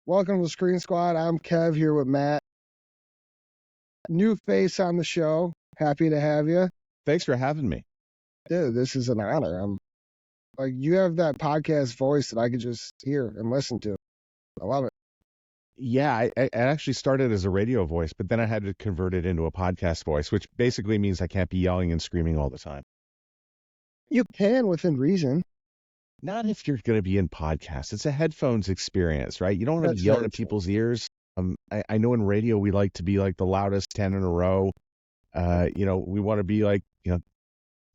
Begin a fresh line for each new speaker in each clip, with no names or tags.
Welcome to the Screen Squad. I'm Kev here with Matt. New face on the show. Happy to have you.
Thanks for having me.
Dude, this is an honor. You have that podcast voice that I could just hear and listen to. I love it.
Yeah, I actually started as a radio voice, but then I had to convert it into a podcast voice, which basically means I can't be yelling and screaming all the time.
You can within reason.
Not if you're going to be in podcasts. It's a headphones experience, right? You don't want to be yelling at people's ears. I know in radio we like to be like the loudest 10 in a row. We want to be like, I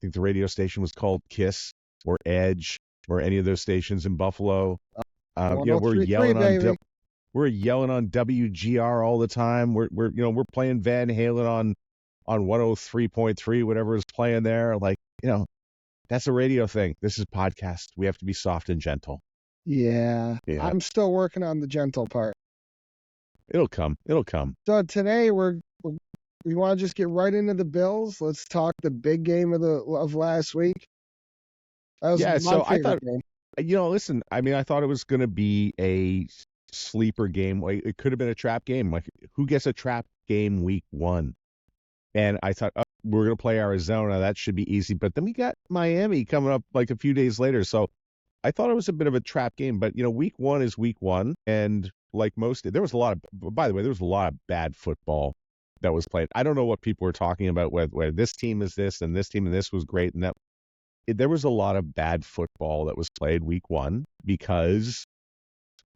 think the radio station was called KISS or Edge or any of those stations in Buffalo. We're yelling on WGR all the time. We're playing Van Halen on 103.3, whatever is playing there. That's a radio thing. This is podcast. We have to be soft and gentle.
Yeah. I'm still working on the gentle part.
It'll come.
So today we want to just get right into the Bills. Let's talk the big game of last week.
I thought, listen, I thought it was going to be a sleeper game. It could have been a trap game. Like, who gets a trap game week 1? And I thought, we're going to play Arizona. That should be easy. But then we got Miami coming up like a few days later. So I thought it was a bit of a trap game. But, week 1 is week 1. And like there was a lot of bad football that was played. I don't know what people were talking about, where this team is this and this team and this was great. And there was a lot of bad football that was played week 1 because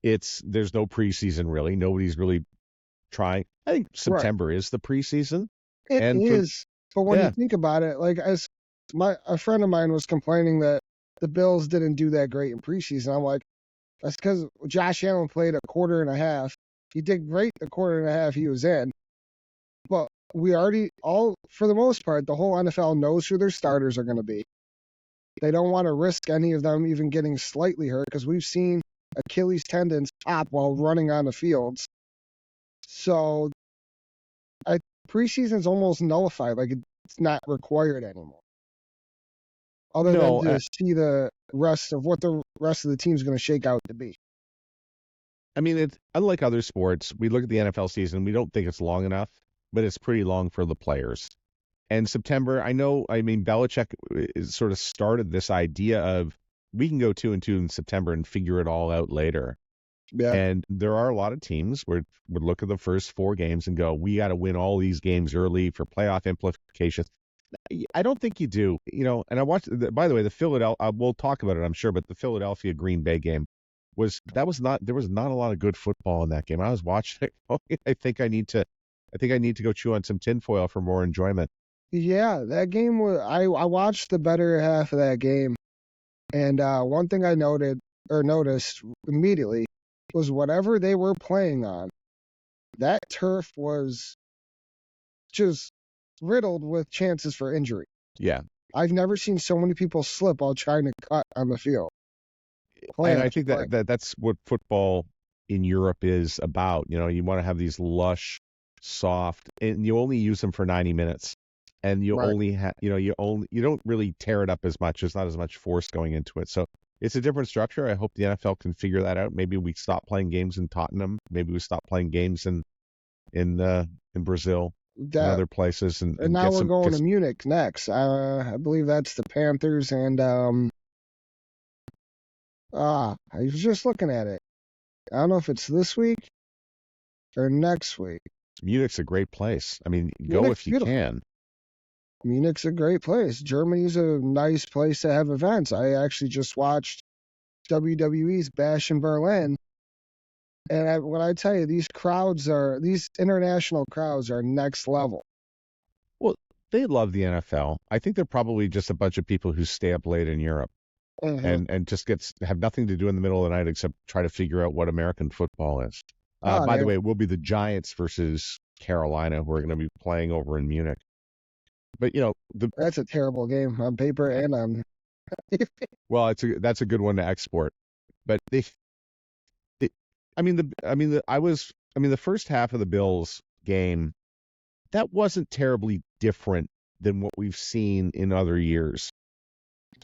there's no preseason really. Nobody's really trying. I think September is the preseason.
It is. But when you think about it, a friend of mine was complaining that the Bills didn't do that great in preseason. I'm like, that's because Josh Allen played a quarter and a half. He did great the quarter and a half he was in. But we already, for the most part, the whole NFL knows who their starters are going to be. They don't want to risk any of them even getting slightly hurt because we've seen Achilles tendons pop while running on the fields. So preseason's almost nullified. It's not required anymore. Other than to see the rest of what the rest of the team's going to shake out to be.
It's unlike other sports. We look at the NFL season. We don't think it's long enough, but it's pretty long for the players. And September, Belichick sort of started this idea of we can go 2-2 in September and figure it all out later. Yeah. And there are a lot of teams where would look at the first 4 games and go, we got to win all these games early for playoff implications. I don't think you do, and I watched, by the way, the Philadelphia, we'll talk about it, I'm sure, but the Philadelphia Green Bay game there was not a lot of good football in that game. I was watching it. I think I need to go chew on some tinfoil for more enjoyment.
Yeah, that game I watched the better half of that game. And one thing I noticed immediately was whatever they were playing on, that turf was just riddled with chances for injury.
Yeah.
I've never seen so many people slip while trying to cut on the field.
And I think that's what football in Europe is about. You want to have these lush, soft, and you only use them for 90 minutes. And you only have, you don't really tear it up as much. There's not as much force going into it. So it's a different structure. I hope the NFL can figure that out. Maybe we stop playing games in Tottenham. Maybe we stop playing games in Brazil and other places. And
now we're going to Munich next. I believe that's the Panthers. And I was just looking at it. I don't know if it's this week or next week.
Munich's a great place. Go if you can.
Munich's a great place. Germany's a nice place to have events. I actually just watched WWE's Bash in Berlin. And when I tell you, these international crowds are next level.
Well, they love the NFL. I think they're probably just a bunch of people who stay up late in Europe and just have nothing to do in the middle of the night except try to figure out what American football is. By the way, it will be the Giants versus Carolina who are going to be playing over in Munich. But
that's a terrible game on paper and on.
Well, that's a good one to export. But the first half of the Bills game, that wasn't terribly different than what we've seen in other years.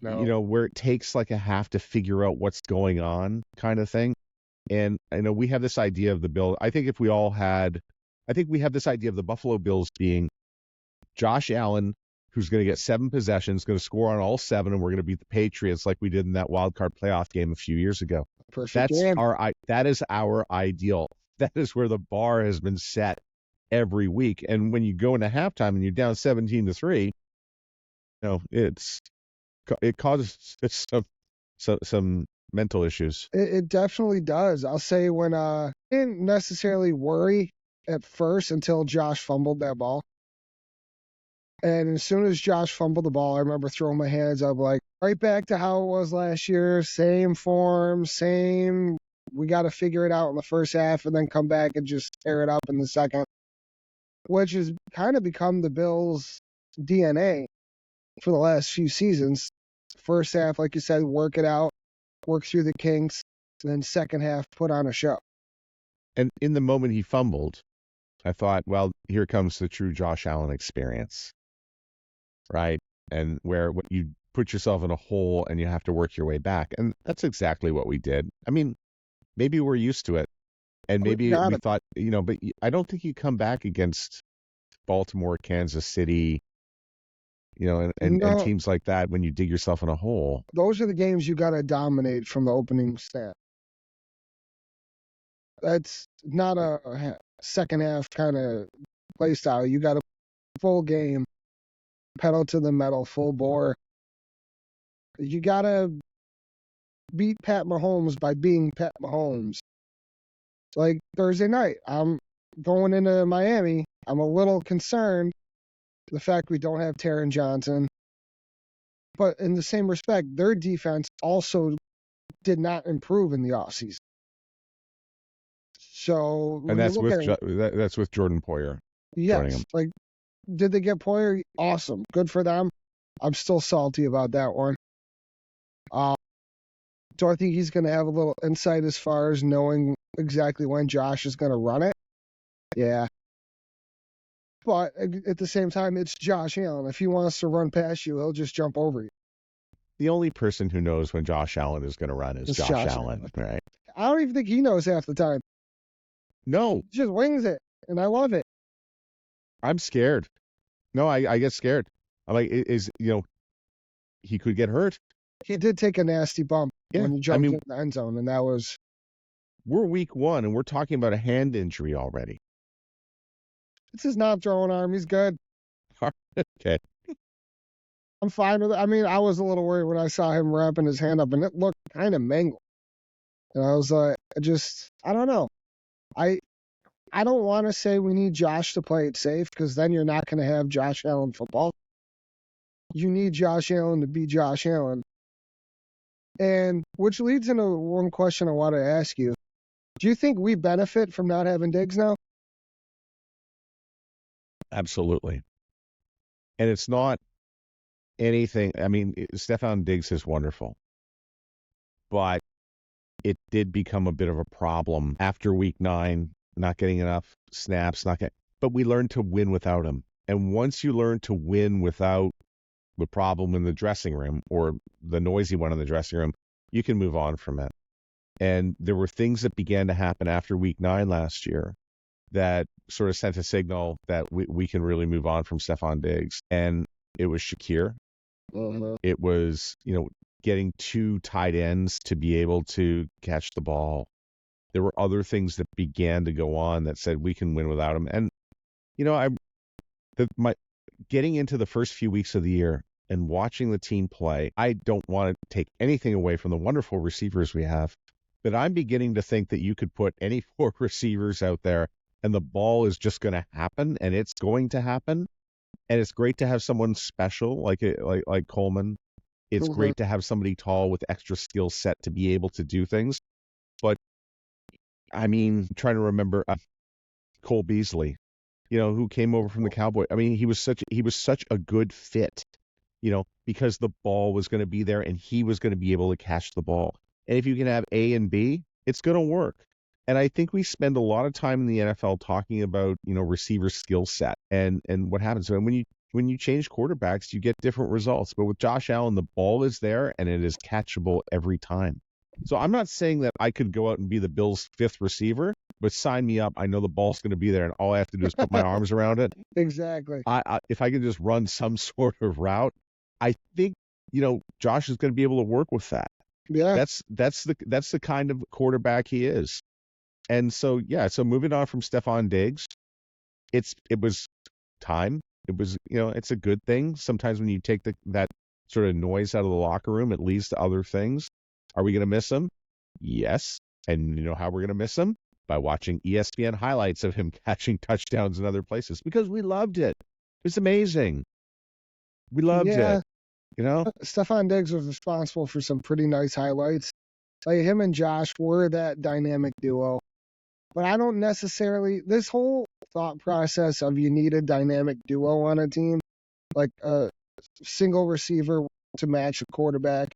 No. Where it takes like a half to figure out what's going on kind of thing. And I know we have this idea of the Bill. I think we have this idea of the Buffalo Bills being Josh Allen, who's going to get 7 possessions, going to score on all 7, and we're going to beat the Patriots like we did in that wild card playoff game a few years ago.
Perfect game.
That is our ideal. That is where the bar has been set every week. And when you go into halftime and you're down 17-3, it causes some mental issues.
It definitely does. I'll say when I didn't necessarily worry at first until Josh fumbled that ball. And as soon as Josh fumbled the ball, I remember throwing my hands up like right back to how it was last year. Same form, same. We got to figure it out in the first half and then come back and just tear it up in the second, which has kind of become the Bills' DNA for the last few seasons. First half, like you said, work it out, work through the kinks, and then second half, put on a show.
And in the moment he fumbled, I thought, well, here comes the true Josh Allen experience. Right? And where you put yourself in a hole and you have to work your way back. And that's exactly what we did. I mean, maybe we're used to it. And maybe we thought, but I don't think you come back against Baltimore, Kansas City, and teams like that when you dig yourself in a hole.
Those are the games you got to dominate from the opening snap. That's not a second half kind of play style. You got a full game. Pedal to the metal, full bore. You got to beat Pat Mahomes by being Pat Mahomes. Like Thursday night, I'm going into Miami. I'm a little concerned the fact we don't have Taron Johnson. But in the same respect, their defense also did not improve in the offseason. So,
and that's with Jordan Poyer.
Yes, like, did they get Poyer? Awesome. Good for them. I'm still salty about that one. Do I think he's going to have a little insight as far as knowing exactly when Josh is going to run it? Yeah. But at the same time, it's Josh Allen. If he wants to run past you, he'll just jump over you.
The only person who knows when Josh Allen is going to run is Josh Allen, right?
I don't even think he knows half the time.
No.
He just wings it, and I love it.
I'm scared. No, I get scared. I'm like, he could get hurt.
He did take a nasty bump when he jumped in the end zone, and that was...
We're week 1, and we're talking about a hand injury already.
It's his not throwing arm. He's good.
Okay.
I'm fine with it. I mean, I was a little worried when I saw him wrapping his hand up, and it looked kind of mangled. And I was like, I don't know. I don't want to say we need Josh to play it safe, because then you're not going to have Josh Allen football. You need Josh Allen to be Josh Allen. And which leads into one question I want to ask you. Do you think we benefit from not having Diggs now?
Absolutely. And it's not anything. I mean, Stefan Diggs is wonderful. But it did become a bit of a problem after week 9, not getting enough snaps, but we learned to win without him. And once you learn to win without the problem in the dressing room or the noisy one in the dressing room, you can move on from it. And there were things that began to happen after week 9 last year that sort of sent a signal that we can really move on from Stefan Diggs. And it was Shakir.
Uh-huh.
It was, getting 2 tight ends to be able to catch the ball. There were other things that began to go on that said we can win without him. And, getting into the first few weeks of the year and watching the team play, I don't want to take anything away from the wonderful receivers we have, but I'm beginning to think that you could put any 4 receivers out there and the ball is just going to happen, and it's going to happen. And it's great to have someone special like Coleman. It's great to have somebody tall with extra skill set to be able to do things. But I mean, trying to remember Cole Beasley, who came over from the Cowboys. I mean, he was such a good fit, because the ball was going to be there and he was going to be able to catch the ball. And if you can have A and B, it's going to work. And I think we spend a lot of time in the NFL talking about, receiver skill set and what happens. And when you change quarterbacks, you get different results. But with Josh Allen, the ball is there and it is catchable every time. So I'm not saying that I could go out and be the Bills' fifth receiver, but sign me up. I know the ball's going to be there, and all I have to do is put my arms around it.
Exactly.
If I can just run some sort of route, I think Josh is going to be able to work with that.
Yeah.
That's the kind of quarterback he is. And so so moving on from Stefan Diggs, it was time. It was it's a good thing. Sometimes when you take that sort of noise out of the locker room, it leads to other things. Are we going to miss him? Yes. And you know how we're going to miss him? By watching ESPN highlights of him catching touchdowns in other places, because we loved it. It was amazing. We loved it.
Stefan Diggs was responsible for some pretty nice highlights. Like him and Josh were that dynamic duo. But I don't necessarily, this whole thought process of you need a dynamic duo on a team, like a single receiver to match a quarterback,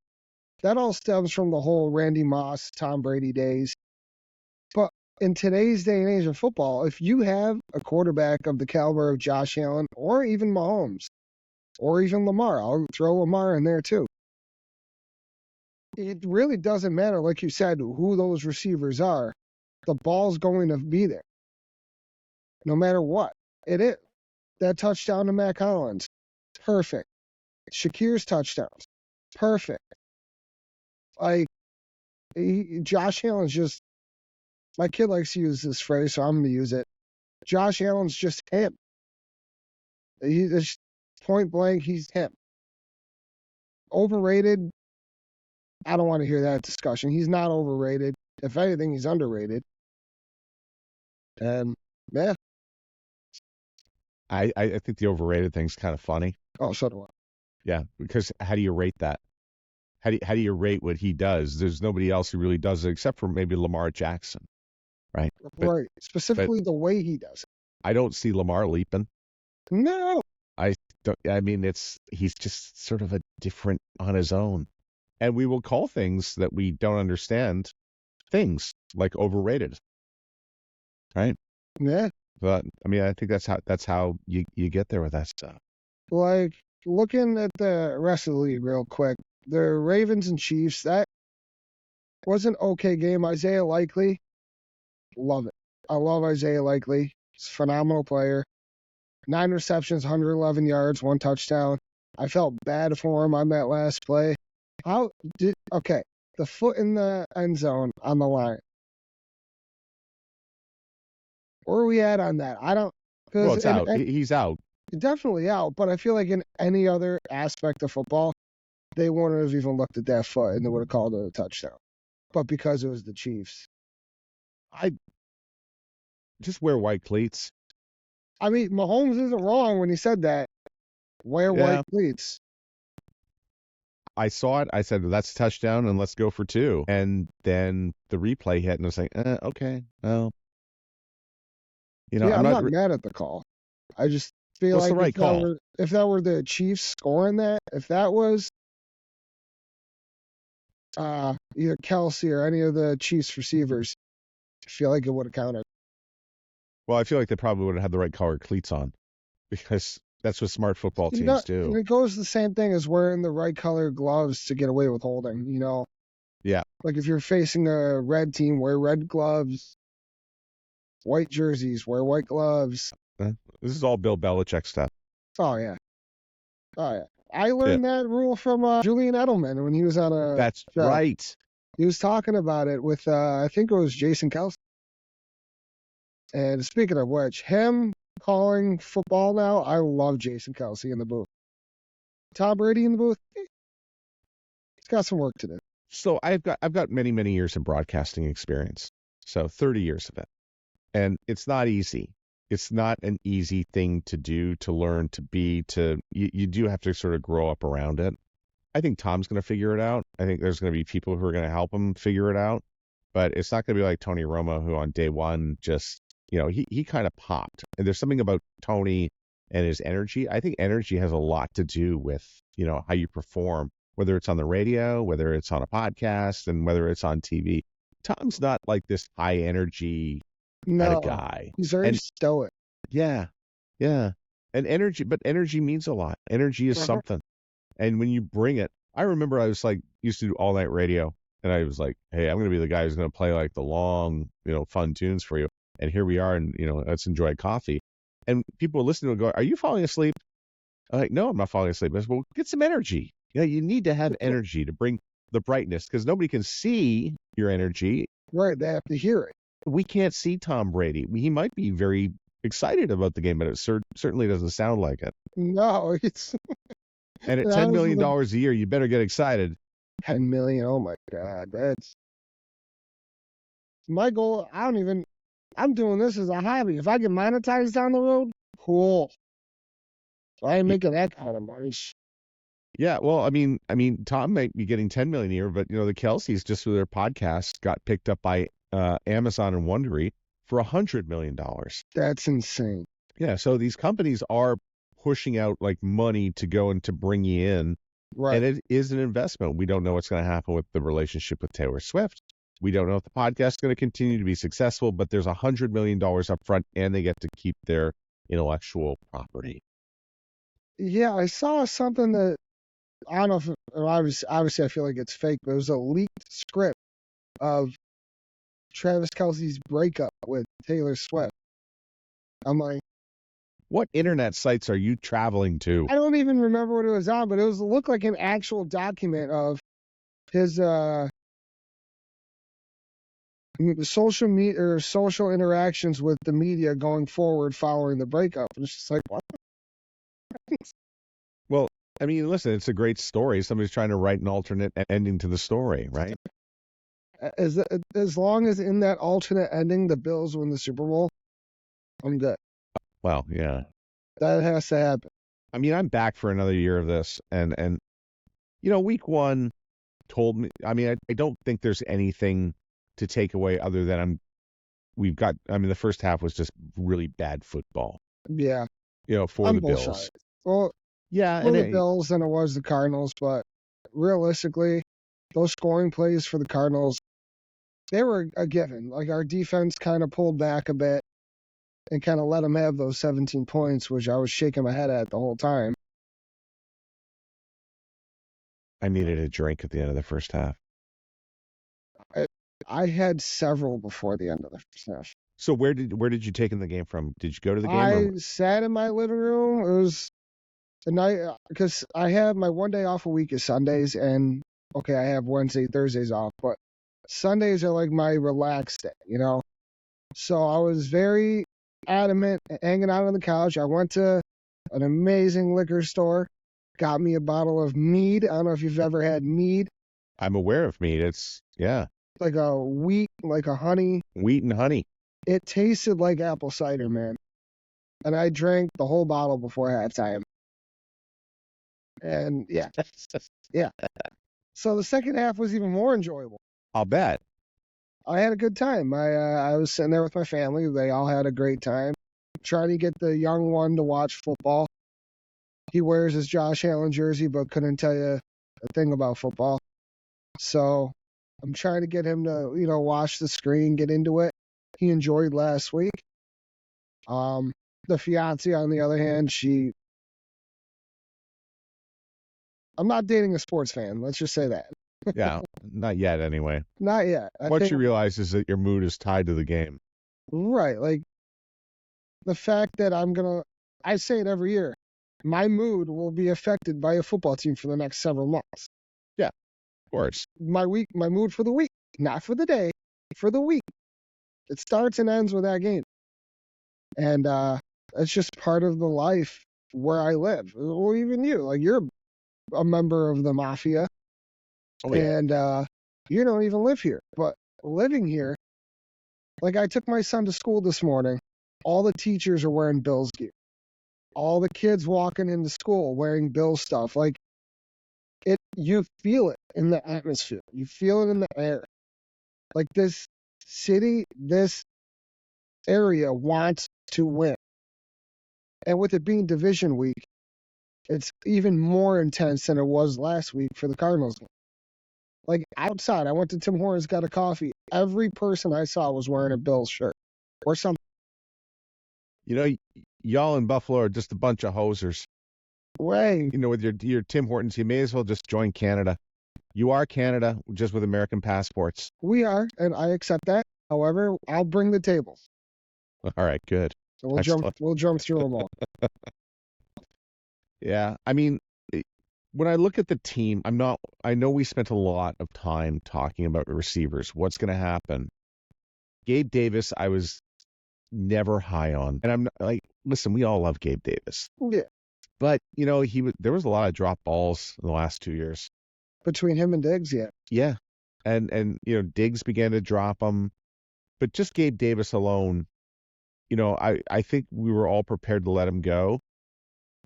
that all stems from the whole Randy Moss, Tom Brady days. But in today's day and age of football, if you have a quarterback of the caliber of Josh Allen or even Mahomes or even Lamar, I'll throw Lamar in there too. It really doesn't matter, like you said, who those receivers are. The ball's going to be there. No matter what. It is. That touchdown to Matt Collins. Perfect. Shakir's touchdowns. Perfect. Like, Josh Allen's just, my kid likes to use this phrase, so I'm going to use it. Josh Allen's just him. He's point blank, he's him. Overrated? I don't want to hear that discussion. He's not overrated. If anything, he's underrated. And, yeah.
I think the overrated thing's kind of funny.
Oh, so do I.
Yeah, because how do you rate that? How do you rate what he does? There's nobody else who really does it except for maybe Lamar Jackson, right?
Right. Specifically the way he does it.
I don't see Lamar leaping.
No.
He's just sort of a different on his own. And we will call things that we don't understand things like overrated. Right?
Yeah.
But I think that's how you get there with that stuff.
Like, looking at the rest of the league real quick, the Ravens and Chiefs, that was an okay game. Isaiah Likely, love it. I love Isaiah Likely. He's a phenomenal player. 9 receptions, 111 yards, 1 touchdown. I felt bad for him on that last play. The foot in the end zone on the line. Where are we at on that? I don't.
Well, it's out. He's out.
Definitely out, but I feel like in any other aspect of football, they wouldn't have even looked at that foot and they would have called it a touchdown. But because it was the Chiefs.
I just wear white cleats.
Mahomes isn't wrong when he said that. Wear white cleats.
I saw it. I said, that's a touchdown and let's go for 2. And then the replay hit and I was like, okay, well.
I'm not mad at the call. I just feel like
the right call?
If that were the Chiefs scoring that, if that was either Kelsey or any of the Chiefs receivers, I feel like it would have counted.
Well, I feel like they probably would have had the right color cleats on because that's what smart football teams do.
And it goes the same thing as wearing the right color gloves to get away with holding,
Yeah.
Like if you're facing a red team, wear red gloves. White jerseys, wear white gloves.
This is all Bill Belichick stuff.
Oh, yeah. I learned that rule from Julian Edelman when he was on a
That's
show.
Right.
He was talking about it with, I think it was Jason Kelsey. And speaking of which, him calling football now, I love Jason Kelsey in the booth. Tom Brady in the booth, he's got some work to do.
So I've got many, many years of broadcasting experience. So 30 years of it. And it's not easy. It's not an easy thing to do, to learn, you do have to sort of grow up around it. I think Tom's going to figure it out. I think there's going to be people who are going to help him figure it out. But it's not going to be like Tony Romo, who on day one just, he kind of popped. And there's something about Tony and his energy. I think energy has a lot to do with, how you perform, whether it's on the radio, whether it's on a podcast, and whether it's on TV. Tom's not like this high energy kind of guy.
He's very stoic.
Yeah. And energy means a lot. Energy is something. And when you bring it, I remember I was used to do all night radio And I was like, hey, I'm going to be the guy who's going to play like the long, fun tunes for you. And here we are, and, let's enjoy coffee. And people listening will go, are you falling asleep? I'm like, no, I'm not falling asleep. I said, well, get some energy. You need to have energy to bring the brightness because nobody can see your energy.
Right, they have to hear it.
We can't see Tom Brady. He might be very excited about the game, but it certainly doesn't sound like it.
No, it's...
And at $10 million a year, you better get excited.
10 million, oh my God, that's... My goal, I'm doing this as a hobby. If I get monetized down the road, cool. So I ain't making that kind of money.
Yeah, well, I mean, Tom might be getting 10 million a year, but the Kelceys just through their podcast got picked up by Amazon and Wondery for $100 million.
That's insane.
Yeah, so these companies are pushing out like money to go and to bring you in,
right?
And it is an investment. We don't know what's going to happen with the relationship with Taylor Swift. We don't know if the podcast is going to continue to be successful, but there's $100 million up front, and they get to keep their intellectual property.
Yeah, I saw something that I don't know if obviously I feel like it's fake, but it was a leaked script of Travis Kelce's breakup with Taylor Swift. I'm like,
what internet sites are you traveling to?
I don't even remember what it was on, but it looked like an actual document of his social media or social interactions with the media going forward following the breakup. And it's just like, what?
Well, I mean, listen, it's a great story. Somebody's trying to write an alternate ending to the story, right?
As long as in that alternate ending, the Bills win the Super Bowl, I'm good.
Well, yeah.
That has to happen.
I mean, I'm back for another year of this, and week one told me, I mean, I don't think there's anything to take away other than the first half was just really bad football.
Yeah.
For the Bills.
Well,
yeah,
for the Bills than it was the Cardinals, but realistically, those scoring plays for the Cardinals, they were a given. Like, our defense kind of pulled back a bit and kind of let them have those 17 points, which I was shaking my head at the whole time.
I needed a drink at the end of the first half.
I had several before the end of the first half.
So where did you take in the game from? Did you go to the game?
I sat in my living room. It was a night because I have my one day off a week is Sundays, and okay, I have Wednesday, Thursdays off, but Sundays are like my relaxed day, So I was very adamant hanging out on the couch. I went to an amazing liquor store, got me a bottle of mead. I don't know if you've ever had mead.
I'm aware of mead. It's
like a wheat, like a honey.
Wheat and honey.
It tasted like apple cider, man. And I drank the whole bottle before halftime. And yeah. Yeah. So the second half was even more enjoyable.
I'll bet.
I had a good time. I was sitting there with my family. They all had a great time. Trying to get the young one to watch football. He wears his Josh Allen jersey, but couldn't tell you a thing about football. So I'm trying to get him to, watch the screen, get into it. He enjoyed last week. The fiance, on the other hand, I'm not dating a sports fan. Let's just say that.
Yeah, not yet anyway.
Not yet.
What you realize is that your mood is tied to the game.
Right. Like, the fact that I say it every year, my mood will be affected by a football team for the next several months.
Yeah, of course.
My mood for the week, not for the day, for the week. It starts and ends with that game. And it's just part of the life where I live. Well, even you, like, you're a member of the mafia. Oh, yeah. And you don't even live here. But living here, like, I took my son to school this morning. All the teachers are wearing Bills gear. All the kids walking into school wearing Bills stuff. Like, you feel it in the atmosphere. You feel it in the air. Like, this city, this area wants to win. And with it being division week, it's even more intense than it was last week for the Cardinals game. Like, outside, I went to Tim Hortons, got a coffee. Every person I saw was wearing a Bills shirt or something.
Y'all in Buffalo are just a bunch of hosers.
Way.
With your Tim Hortons, you may as well just join Canada. You are Canada, just with American passports.
We are, and I accept that. However, I'll bring the tables.
All right, good.
So we'll jump through them all.
Yeah, I mean, when I look at the team, I know we spent a lot of time talking about the receivers. What's going to happen? Gabe Davis, I was never high on. And I'm like, listen, we all love Gabe Davis.
Yeah.
But, there was a lot of drop balls in the last 2 years.
Between him and Diggs, yeah.
Yeah. And Diggs began to drop them. But just Gabe Davis alone, I think we were all prepared to let him go.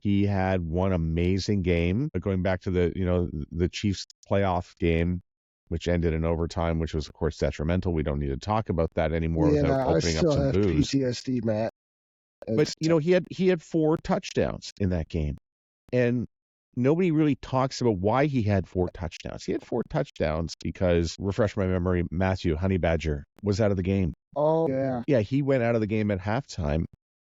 He had one amazing game, going back to the Chiefs playoff game, which ended in overtime, which was, of course, detrimental. We don't need to talk about that anymore without opening up some booze.
PTSD, Matt.
But, he had 4 touchdowns in that game. And nobody really talks about why he had 4 touchdowns. He had 4 touchdowns because, refresh my memory, Matthew Honey Badger was out of the game.
Oh, yeah.
Yeah, he went out of the game at halftime,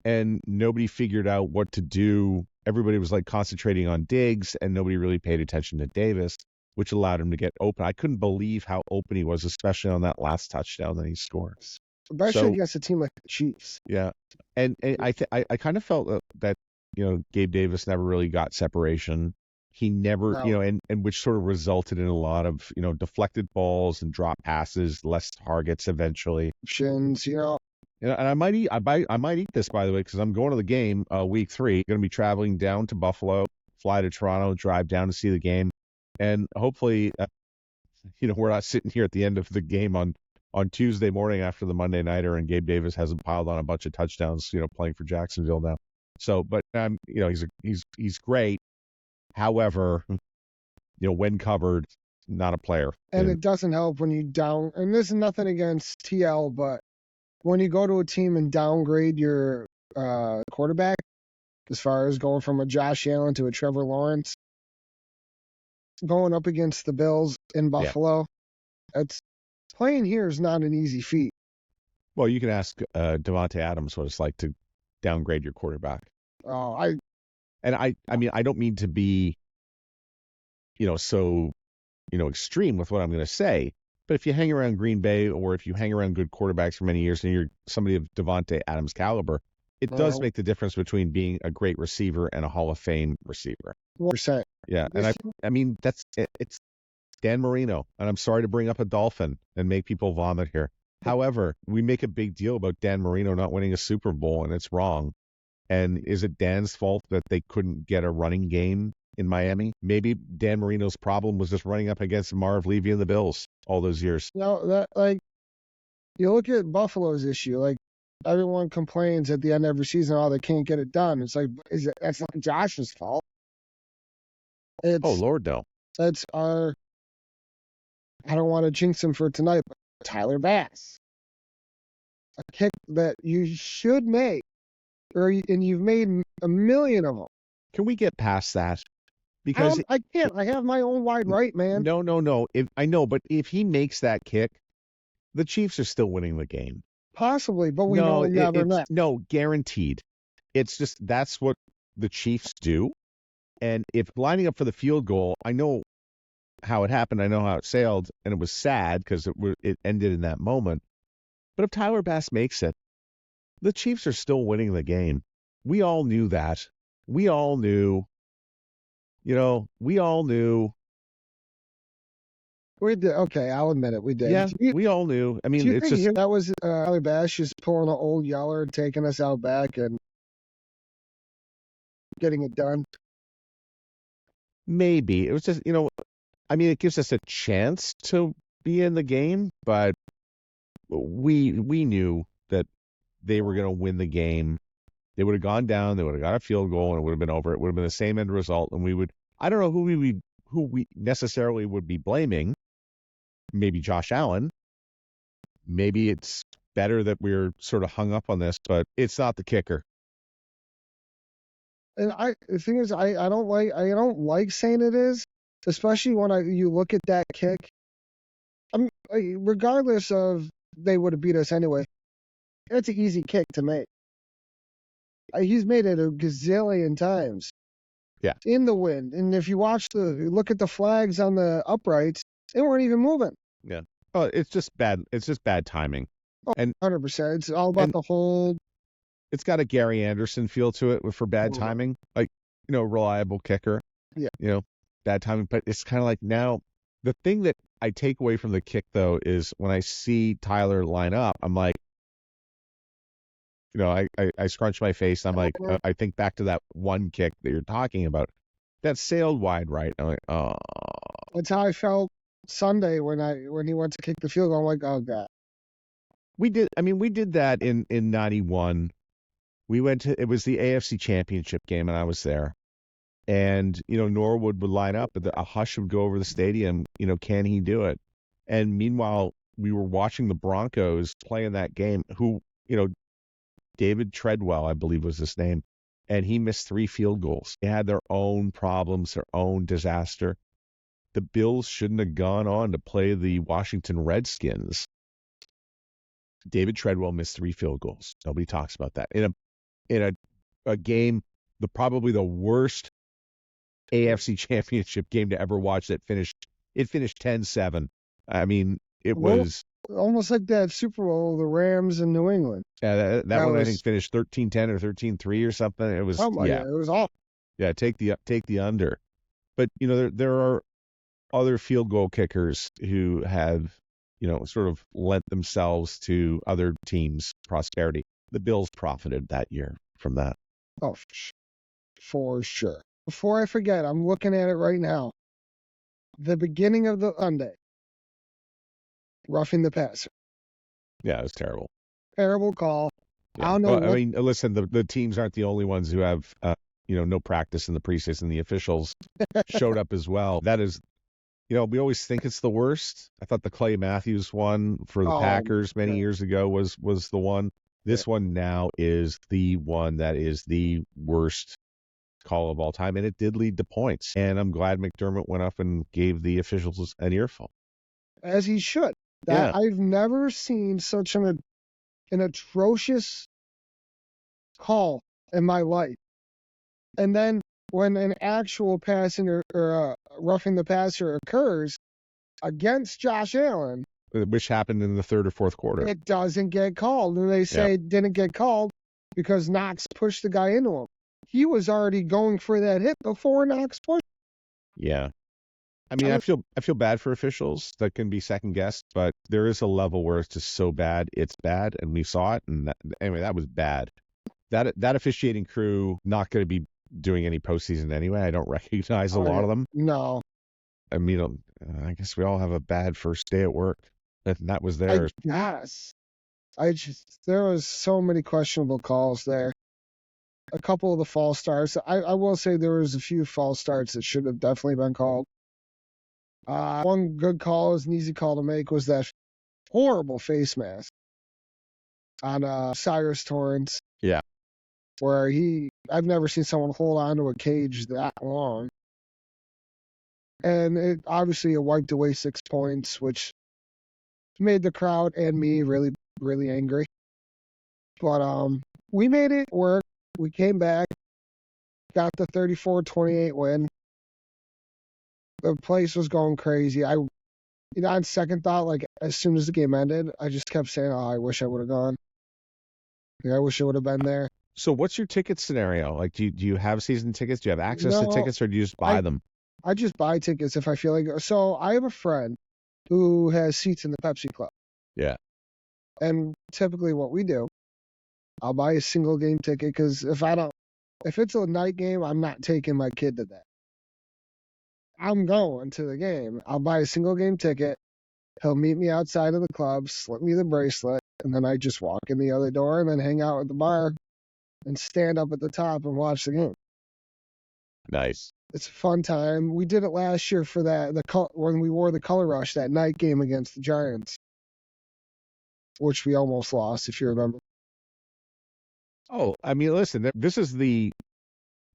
and nobody figured out what to do. Everybody was concentrating on Diggs, and nobody really paid attention to Davis, which allowed him to get open. I couldn't believe how open he was, especially on that last touchdown that he scored.
Especially against a team like the Chiefs.
Yeah, and I kind of felt that Gabe Davis never really got separation. He never, and which sort of resulted in a lot of deflected balls and drop passes, less targets eventually.
Shins,
And I might eat this, by the way, because I'm going to the game week 3. Going to be traveling down to Buffalo, fly to Toronto, drive down to see the game, and hopefully, we're not sitting here at the end of the game on Tuesday morning after the Monday nighter, and Gabe Davis hasn't piled on a bunch of touchdowns, playing for Jacksonville now. So, but he's great. However, when covered, not a player.
And it doesn't help when you down. And this is nothing against TL, but when you go to a team and downgrade your quarterback, as far as going from a Josh Allen to a Trevor Lawrence, going up against the Bills in Buffalo, playing here is not an easy feat.
Well, you can ask Davante Adams what it's like to downgrade your quarterback.
I
mean, I don't mean to be, so, extreme with what I'm going to say, but if you hang around Green Bay or if you hang around good quarterbacks for many years and you're somebody of Davante Adams' caliber, it does make the difference between being a great receiver and a Hall of Fame receiver.
100%.
Yeah, and I mean, it's Dan Marino, and I'm sorry to bring up a Dolphin and make people vomit here. However, we make a big deal about Dan Marino not winning a Super Bowl, and it's wrong. And is it Dan's fault that they couldn't get a running game in Miami? Maybe Dan Marino's problem was just running up against Marv Levy and the Bills all those years.
You look at Buffalo's issue, everyone complains at the end of every season, they can't get it done. It's that's not Josh's fault.
Oh, Lord, no.
That's I don't want to jinx him for tonight, but Tyler Bass. A kick that you should make. And you've made a million of them.
Can we get past that? Because
I can't. I have my own wide right, man.
No. I know, but if he makes that kick, the Chiefs are still winning the game.
Possibly, but we know never know.
No, guaranteed. It's just that's what the Chiefs do. And if lining up for the field goal, I know how it happened. I know how it sailed, and it was sad because it ended in that moment. But if Tyler Bass makes it, the Chiefs are still winning the game. We all knew that. We all knew. We all knew.
We did. Okay, I'll admit it. We did.
Yeah, we all knew. I mean, it's just
that was Tyler Bass just pulling an old yeller, taking us out back and getting it done.
Maybe it was just I mean, it gives us a chance to be in the game, but we knew that they were going to win the game. They would have gone down, they would have got a field goal, and it would have been over. It would have been the same end result, and I don't know who we necessarily would be blaming. Maybe Josh Allen. Maybe it's better that we're sort of hung up on this, but it's not the kicker.
And the thing is, I don't like saying it is, especially when you look at that kick. Regardless of they would have beat us anyway, it's an easy kick to make. He's made it a gazillion times.
Yeah.
In the wind. And if you look at the flags on the uprights, they weren't even moving.
Yeah. Oh, it's just bad. It's just bad timing.
Oh,
and
100%. It's all about the hold.
It's got a Gary Anderson feel to it for bad timing. Like, reliable kicker.
Yeah.
Bad timing. But it's kind of like now, the thing that I take away from the kick, though, is when I see Tyler line up, I'm like, I scrunch my face. I'm like, I think back to that one kick that you're talking about that sailed wide right. I'm like, oh.
That's how I felt Sunday when he went to kick the field goal. I'm like, oh God.
We did that in 91. It was the AFC Championship game, and I was there. And, Norwood would line up, but a hush would go over the stadium. Can he do it? And meanwhile, we were watching the Broncos play in that game, who, David Treadwell, I believe was his name, and he missed 3 field goals. They had their own problems, their own disaster. The Bills shouldn't have gone on to play the Washington Redskins. David Treadwell missed 3 field goals. Nobody talks about that. In a game, probably the worst AFC Championship game to ever watch, it finished 10-7. I mean, it was
almost like that Super Bowl, the Rams in New England.
Yeah, that one I think finished 13-10 or 13-3 or something. It was
it was awful.
Yeah, take the under. But there are other field goal kickers who have sort of lent themselves to other teams' prosperity. The Bills profited that year from that.
Oh, for sure. Before I forget, I'm looking at it right now. The beginning of the Sunday, roughing the passer.
Yeah, it was terrible.
Terrible call.
Yeah. I don't know. I mean, listen, the teams aren't the only ones who have no practice in the preseason. The officials showed up as well. That is, we always think it's the worst. I thought the Clay Matthews one for the Packers many years ago was the one. This one now is the one that is the worst call of all time, and it did lead to points. And I'm glad McDermott went up and gave the officials an earful.
As he should. I've never seen such an atrocious call in my life. And then when an actual passing or roughing the passer occurs against Josh Allen,
which happened in the third or fourth quarter,
it doesn't get called. And they say it didn't get called because Knox pushed the guy into him. He was already going for that hit before Knox pushed.
Yeah. I mean, I feel bad for officials that can be second guessed, but there is a level where it's just so bad, it's bad, and we saw it. And that was bad. That officiating crew not going to be doing any postseason anyway. I don't recognize a lot of them.
No.
I mean, I guess we all have a bad first day at work, and that was theirs.
Yes. There was so many questionable calls there. A couple of the false starts. I will say there was a few false starts that should have definitely been called. One good call, is an easy call to make, was that horrible face mask on Cyrus Torrance.
Yeah.
Where I've never seen someone hold on to a cage that long. And it obviously wiped away 6 points, which made the crowd and me really, really angry. But we made it work. We came back, got the 34-28 win. The place was going crazy. On second thought, like as soon as the game ended, I just kept saying, "Oh, I wish I would have gone. I wish I would have been there."
So, what's your ticket scenario? Like, do you have season tickets? Do you have access to tickets, or do you just buy them?
I just buy tickets if I feel like it. So, I have a friend who has seats in the Pepsi Club.
Yeah.
And typically, what we do, I'll buy a single game ticket because if it's a night game, I'm not taking my kid to that. I'm going to the game. I'll buy a single game ticket. He'll meet me outside of the club, slip me the bracelet, and then I just walk in the other door and then hang out at the bar and stand up at the top and watch the game.
Nice.
It's a fun time. We did it last year for when we wore the color rush, that night game against the Giants, which we almost lost, if you remember.
Oh, I mean, listen, this is the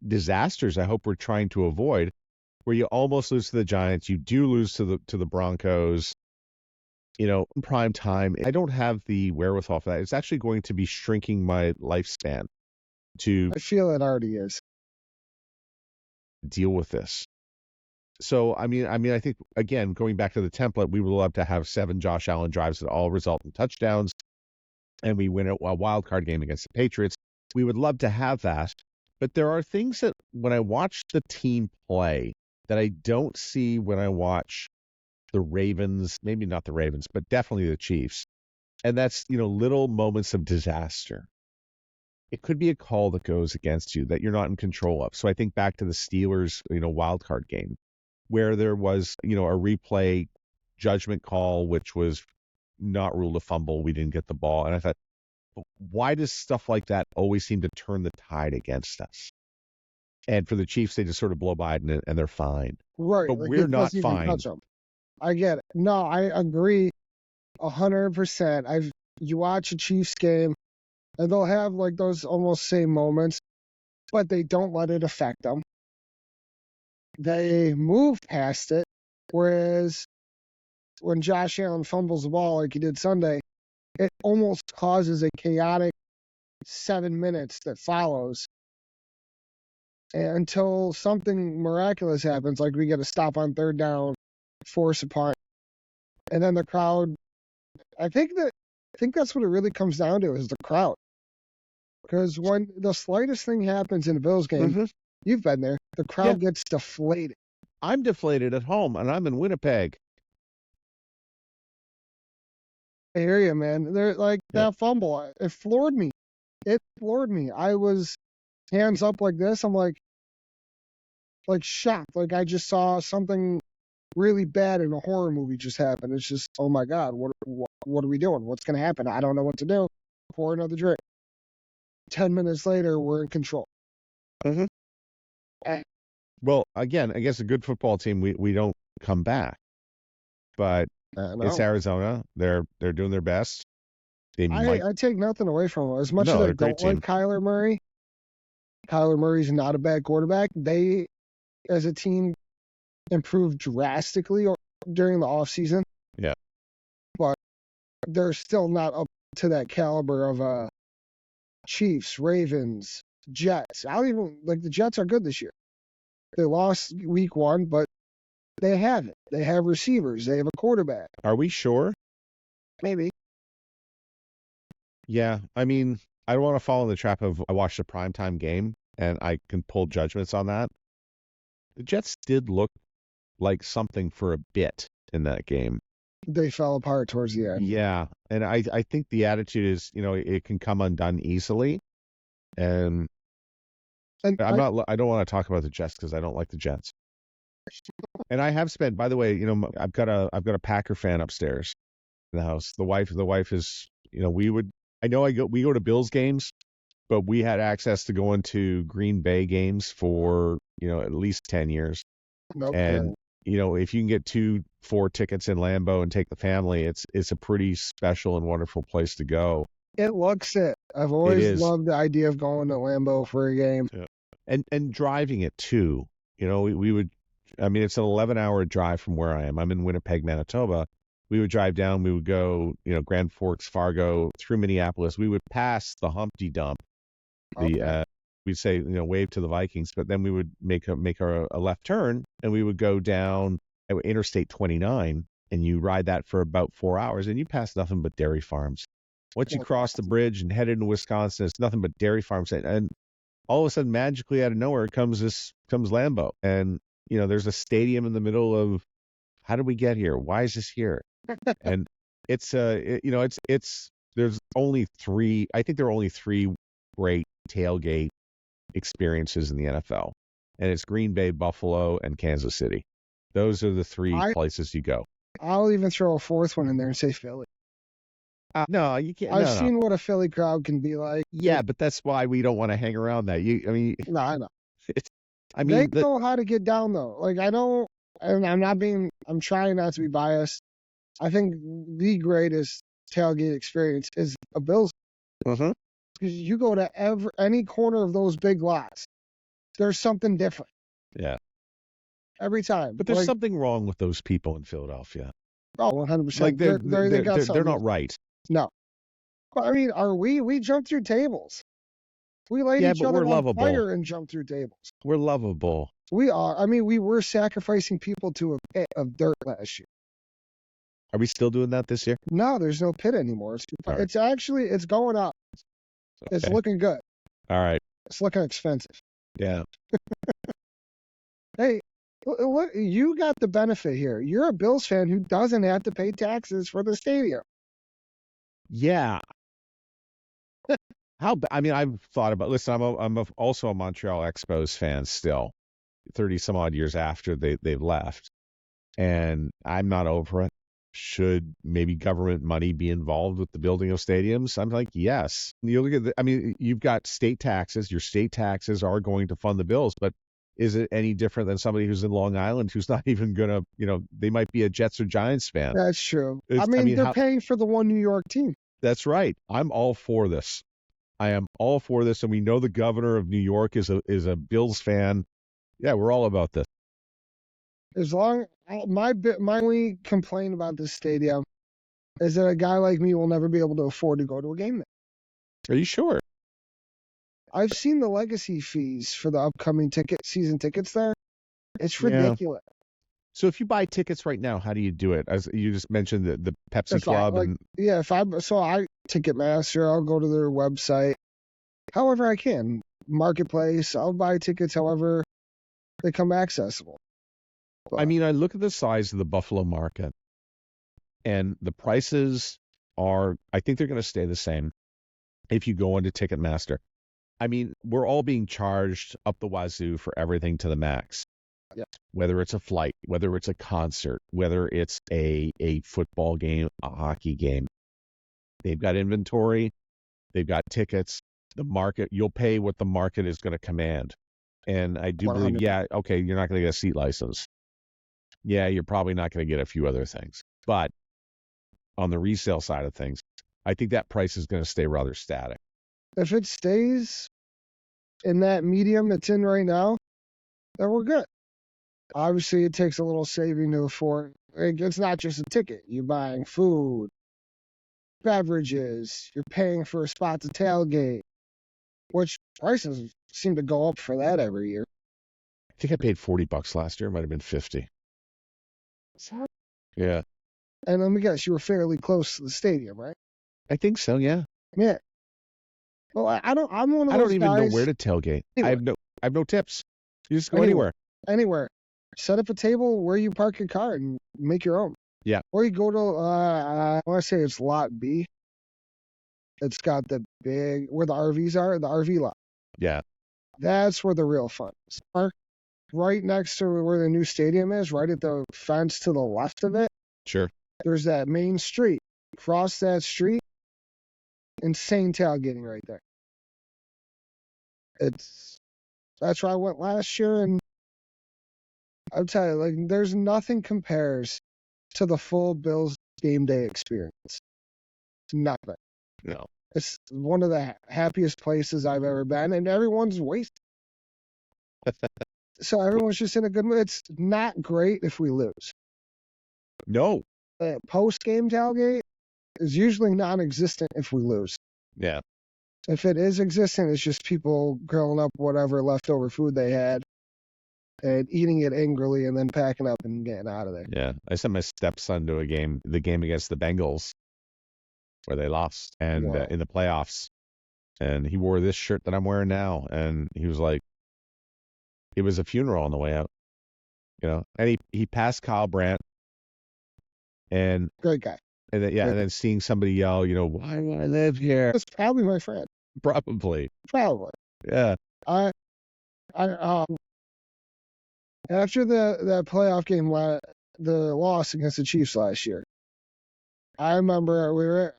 disasters I hope we're trying to avoid, where you almost lose to the Giants, you do lose to the Broncos, in prime time. I don't have the wherewithal for that. It's actually going to be shrinking my lifespan. I
feel it already is.
deal with this. So, I mean, I think, again, going back to the template, we would love to have 7 Josh Allen drives that all result in touchdowns, and we win a wild card game against the Patriots. We would love to have that. But there are things that when I watch the team play that I don't see when I watch the Ravens, maybe not the Ravens, but definitely the Chiefs. And that's, little moments of disaster. It could be a call that goes against you that you're not in control of. So I think back to the Steelers, wild card game, where there was, a replay judgment call, which was not ruled a fumble. We didn't get the ball. And I thought, why does stuff like that always seem to turn the tide against us? And for the Chiefs, they just sort of blow by it and they're fine.
Right.
But we're not fine.
I get it. No, I agree 100%. You watch a Chiefs game and they'll have like those almost same moments, but they don't let it affect them. They move past it. Whereas when Josh Allen fumbles the ball like he did Sunday, it almost causes a chaotic 7 minutes that follows until something miraculous happens, like we get a stop on third down, force a punt, and then the crowd. I think that's what it really comes down to is the crowd. Because when the slightest thing happens in a Bills game, you've been there, the crowd gets deflated.
I'm deflated at home, and I'm in Winnipeg.
I hear you, man. They're like that fumble. It floored me. I was hands up like this. I'm like shocked. Like I just saw something really bad in a horror movie just happen. It's just, oh my God, what are we doing? What's going to happen? I don't know what to do. Pour another drink. 10 minutes later, we're in control.
Well, again, I guess a good football team, we don't come back. But it's Arizona. They're doing their best.
I take nothing away from them. As much as I don't like Kyler Murray, Kyler Murray's not a bad quarterback. They, as a team, improved drastically during the offseason.
Yeah.
But they're still not up to that caliber of Chiefs, Ravens, Jets. I don't even like the Jets are good this year. They lost week 1, but they have it. They have receivers. They have a quarterback.
Are we sure?
Maybe.
Yeah. I mean, I don't want to fall in the trap of I watched a primetime game and I can pull judgments on that. The Jets did look like something for a bit in that game.
They fell apart towards the end.
Yeah. And I think the attitude is, it can come undone easily. And I don't want to talk about the Jets because I don't like the Jets. And I have spent, by the way, I've got a Packer fan upstairs in the house. The wife is, we go to Bills games, but we had access to going to Green Bay games for, at least 10 years.
Okay.
And, if you can get 4 tickets in Lambeau and take the family, it's a pretty special and wonderful place to go.
It looks it. I've always loved the idea of going to Lambeau for a game.
Yeah. And driving it too. We would, it's an 11-hour drive from where I am. I'm in Winnipeg, Manitoba. We would drive down. We would go, Grand Forks, Fargo, through Minneapolis. We would pass the Humpty Dump. We'd say, wave to the Vikings, but then we would make a left turn and we would go down Interstate 29 and you ride that for about 4 hours and you pass nothing but dairy farms. Once you cross the bridge and head into Wisconsin, it's nothing but dairy farms. And all of a sudden, magically out of nowhere comes Lambeau. And, there's a stadium in the middle of, how did we get here? Why is this here? And it's, there's only 3, I think there are only 3 great tailgate experiences in the NFL. And it's Green Bay, Buffalo, and Kansas City. Those are the 3 places you go.
I'll even throw a 4th one in there and say Philly.
No, you can't.
I've seen what a Philly crowd can be like.
Yeah, but that's why we don't want to hang around that.
No, I know.
They
know how to get down though. Like I know, and I'm trying not to be biased. I think the greatest tailgate experience is a Bills. Because you go to any corner of those big lots, there's something different.
Yeah.
Every time.
But there's something wrong with those people in Philadelphia.
Oh, 100%.
Like they're not right.
No. But, are we? We jumped through tables. We light
Yeah,
each
but
other
we're
on
lovable.
fire and jump through tables.
We're lovable.
We are. I mean, we were sacrificing people to a pit of dirt last year.
Are we still doing that this year?
No, there's no pit anymore. It's actually, it's going up.
Okay.
It's looking good.
All right.
It's looking expensive.
Yeah.
Hey, look, you got the benefit here. You're a Bills fan who doesn't have to pay taxes for the stadium.
Yeah. I mean, I've thought about. Listen, I'm also a Montreal Expos fan still, 30 some odd years after they've left, and I'm not over it. Should maybe government money be involved with the building of stadiums? I'm like, yes. You look at I mean, you've got state taxes. Your state taxes are going to fund the Bills, but is it any different than somebody who's in Long Island who's not even gonna, they might be a Jets or Giants fan?
That's true. I mean, they're paying for the one New York team.
That's right. I'm all for this. I am all for this, and we know the governor of New York is a Bills fan. Yeah, we're all about this.
As long my only complaint about this stadium is that a guy like me will never be able to afford to go to a game there.
Are you sure?
I've seen the legacy fees for the upcoming season tickets there. It's ridiculous.
Yeah. So if you buy tickets right now, how do you do it? As you just mentioned, the Pepsi Club.
If I Ticketmaster, I'll go to their website. However I can. Marketplace, I'll buy tickets however they come accessible. But,
I mean, I look at the size of the Buffalo market, and the prices I think they're going to stay the same if you go into Ticketmaster. I mean, we're all being charged up the wazoo for everything to the max.
Yeah.
Whether it's a flight, whether it's a concert, whether it's a football game, a hockey game. They've got inventory. They've got tickets. The market, you'll pay what the market is going to command. And I do believe, okay, you're not going to get a seat license. Yeah, you're probably not going to get a few other things. But on the resale side of things, I think that price is going to stay rather static.
If it stays in that medium it's in right now, then we're good. Obviously, it takes a little saving to afford. It's not just a ticket. You're buying food, beverages. You're paying for a spot to tailgate, which prices seem to go up for that every year.
I think I paid $40 last year. It might have been 50. Yeah.
And let me guess, you were fairly close to the stadium, right?
I think so. Yeah.
Yeah. Well, I'm one of those guys.
I don't even know where to tailgate. Anywhere. I have no tips. You just go anywhere.
Anywhere. Set up a table where you park your car and make your own.
Yeah.
Or you go to, I want to say it's lot B. It's got the big, where the RVs are, the RV lot.
Yeah.
That's where the real fun is. Park right next to where the new stadium is, right at the fence to the left of it.
Sure.
There's that main street. Cross that street. Insane tailgating right there. That's where I went last year, and I'll tell you, like, there's nothing compares to the full Bills game day experience. Nothing.
No.
It's one of the happiest places I've ever been, and everyone's wasted. So everyone's just in a good mood. It's not great if we lose.
No.
Post-game tailgate is usually non-existent if we lose.
Yeah.
If it is existent, it's just people grilling up whatever leftover food they had and eating it angrily and then packing up and getting out of there.
Yeah. I sent my stepson to the game against the Bengals where they lost and in the playoffs. And he wore this shirt that I'm wearing now. And he was like, it was a funeral on the way out. And he passed Kyle Brandt. And
great guy.
And then, and then seeing somebody yell, why do I live here?
That's probably my friend.
Probably.
Yeah. After the playoff game, the loss against the Chiefs last year, I remember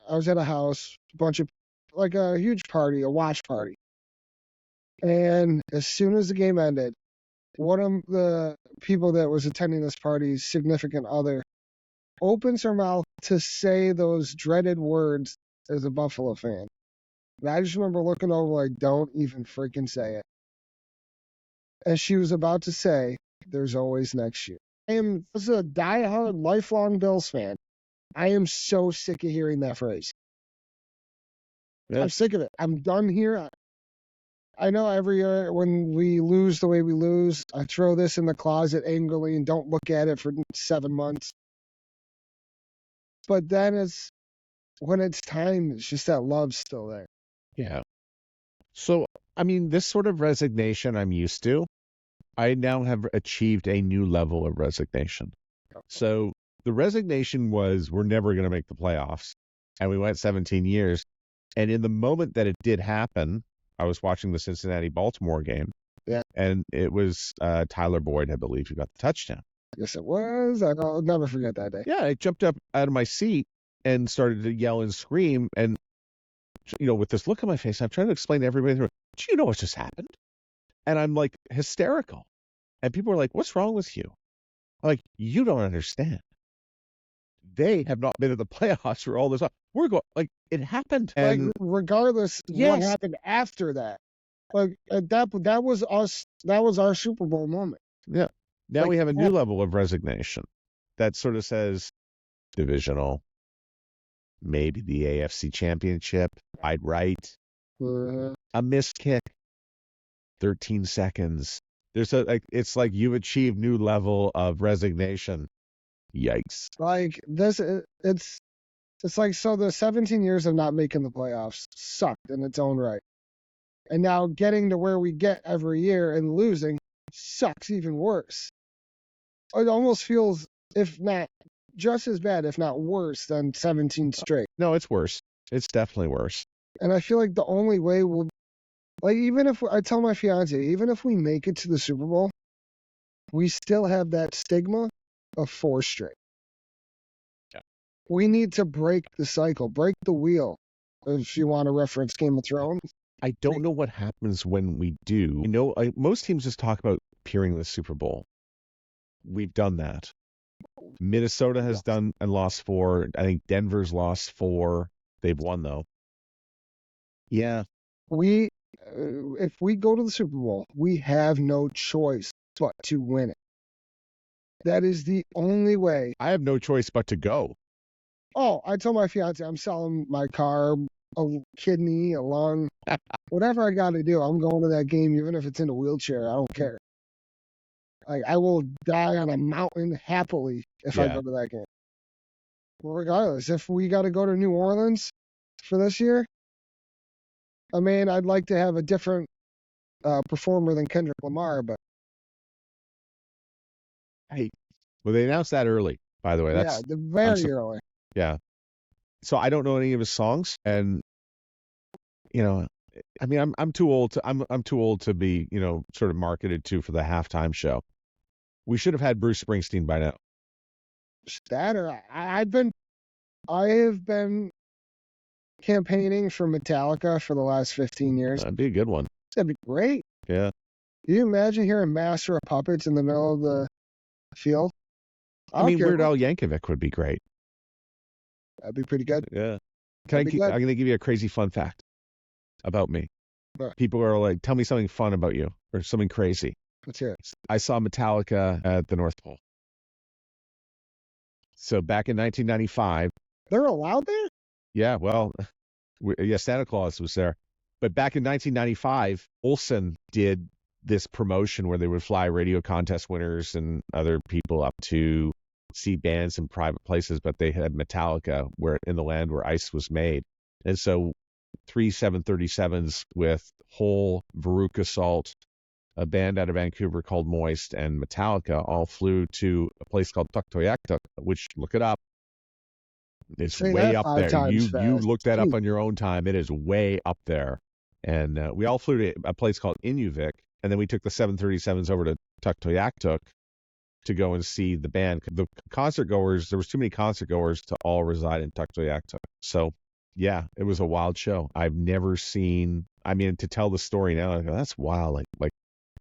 I was at a house, a huge party, a watch party. And as soon as the game ended, one of the people that was attending this party's significant other opens her mouth to say those dreaded words as a Buffalo fan. And I just remember looking over like, don't even freaking say it. And she was about to say, there's always next year. As a diehard, lifelong Bills fan, I am so sick of hearing that phrase. Yeah. I'm sick of it. I'm done here. I know every year when we lose the way we lose, I throw this in the closet angrily and don't look at it for 7 months. But then when it's time, it's just that love's still there.
Yeah. So, I mean, this sort of resignation I'm used to. I now have achieved a new level of resignation. So the resignation was we're never going to make the playoffs. And we went 17 years. And in the moment that it did happen, I was watching the Cincinnati-Baltimore game.
Yeah.
And it was Tyler Boyd, I believe, who got the touchdown.
Yes, it was. I'll never forget that day.
Yeah, I jumped up out of my seat and started to yell and scream. And, with this look on my face, I'm trying to explain to everybody, do you know what just happened? And I'm like hysterical. And people are like, what's wrong with you? I'm like, you don't understand. They have not been in the playoffs for all this time. We're going, it happened. And
regardless what happened after that. That was us. That was our Super Bowl moment.
Yeah. Now we have a new level of resignation that sort of says divisional, maybe the AFC Championship, I'd write, a missed kick, 13 seconds. It's like you've achieved new level of resignation. Yikes.
It's like, so the 17 years of not making the playoffs sucked in its own right. And now getting to where we get every year and losing sucks even worse. It almost feels, if not just as bad, if not worse than 17 straight.
No, it's worse. It's definitely worse.
And I feel like the only way even if I tell my fiance, even if we make it to the Super Bowl, we still have that stigma of 4 straight.
Yeah.
We need to break the cycle, break the wheel, if you want to reference Game of Thrones.
I don't know what happens when we do. Most teams just talk about appearing in the Super Bowl. We've done that. Minnesota has done and lost 4. I think Denver's lost 4. They've won, though. Yeah.
If we go to the Super Bowl, we have no choice but to win it. That is the only way.
I have no choice but to go.
Oh, I told my fiance I'm selling my car, a kidney, a lung, whatever I got to do. I'm going to that game, even if it's in a wheelchair. I don't care. I will die on a mountain happily if I go to that game. Well, regardless, if we got to go to New Orleans for this year, I mean, I'd like to have a different performer than Kendrick Lamar, but.
Hey, well, they announced that early, by the way.
Very early.
Yeah. So I don't know any of his songs, and I mean, I'm too old to I'm too old to be sort of marketed to for the halftime show. We should have had Bruce Springsteen by now.
I have been campaigning for Metallica for the last 15 years.
That'd be a good one.
That'd be great.
Yeah.
Can you imagine hearing Master of Puppets in the middle of the field?
I mean, Weird Al Yankovic would be great.
That'd be pretty good.
Yeah. I'm going to give you a crazy fun fact about me.
Sure.
People are like, tell me something fun about you or something crazy.
Let's hear it.
I saw Metallica at the North Pole. So back in 1995.
They're allowed there?
Yeah, well, Santa Claus was there. But back in 1995, Olsen did this promotion where they would fly radio contest winners and other people up to see bands in private places, but they had Metallica in the land where ice was made. And so 3 737s with whole Veruca Salt, a band out of Vancouver called Moist, and Metallica all flew to a place called Tuktoyaktuk, which, look it up. It's way up there. You looked that up on your own time. It is way up there. And we all flew to a place called Inuvik, and then we took the 737s over to Tuktoyaktuk to go and see the band. The concert goers, there was too many concert goers to all reside in Tuktoyaktuk. So, yeah, it was a wild show. I've never seen, I mean, to tell the story now, I go, that's wild. Like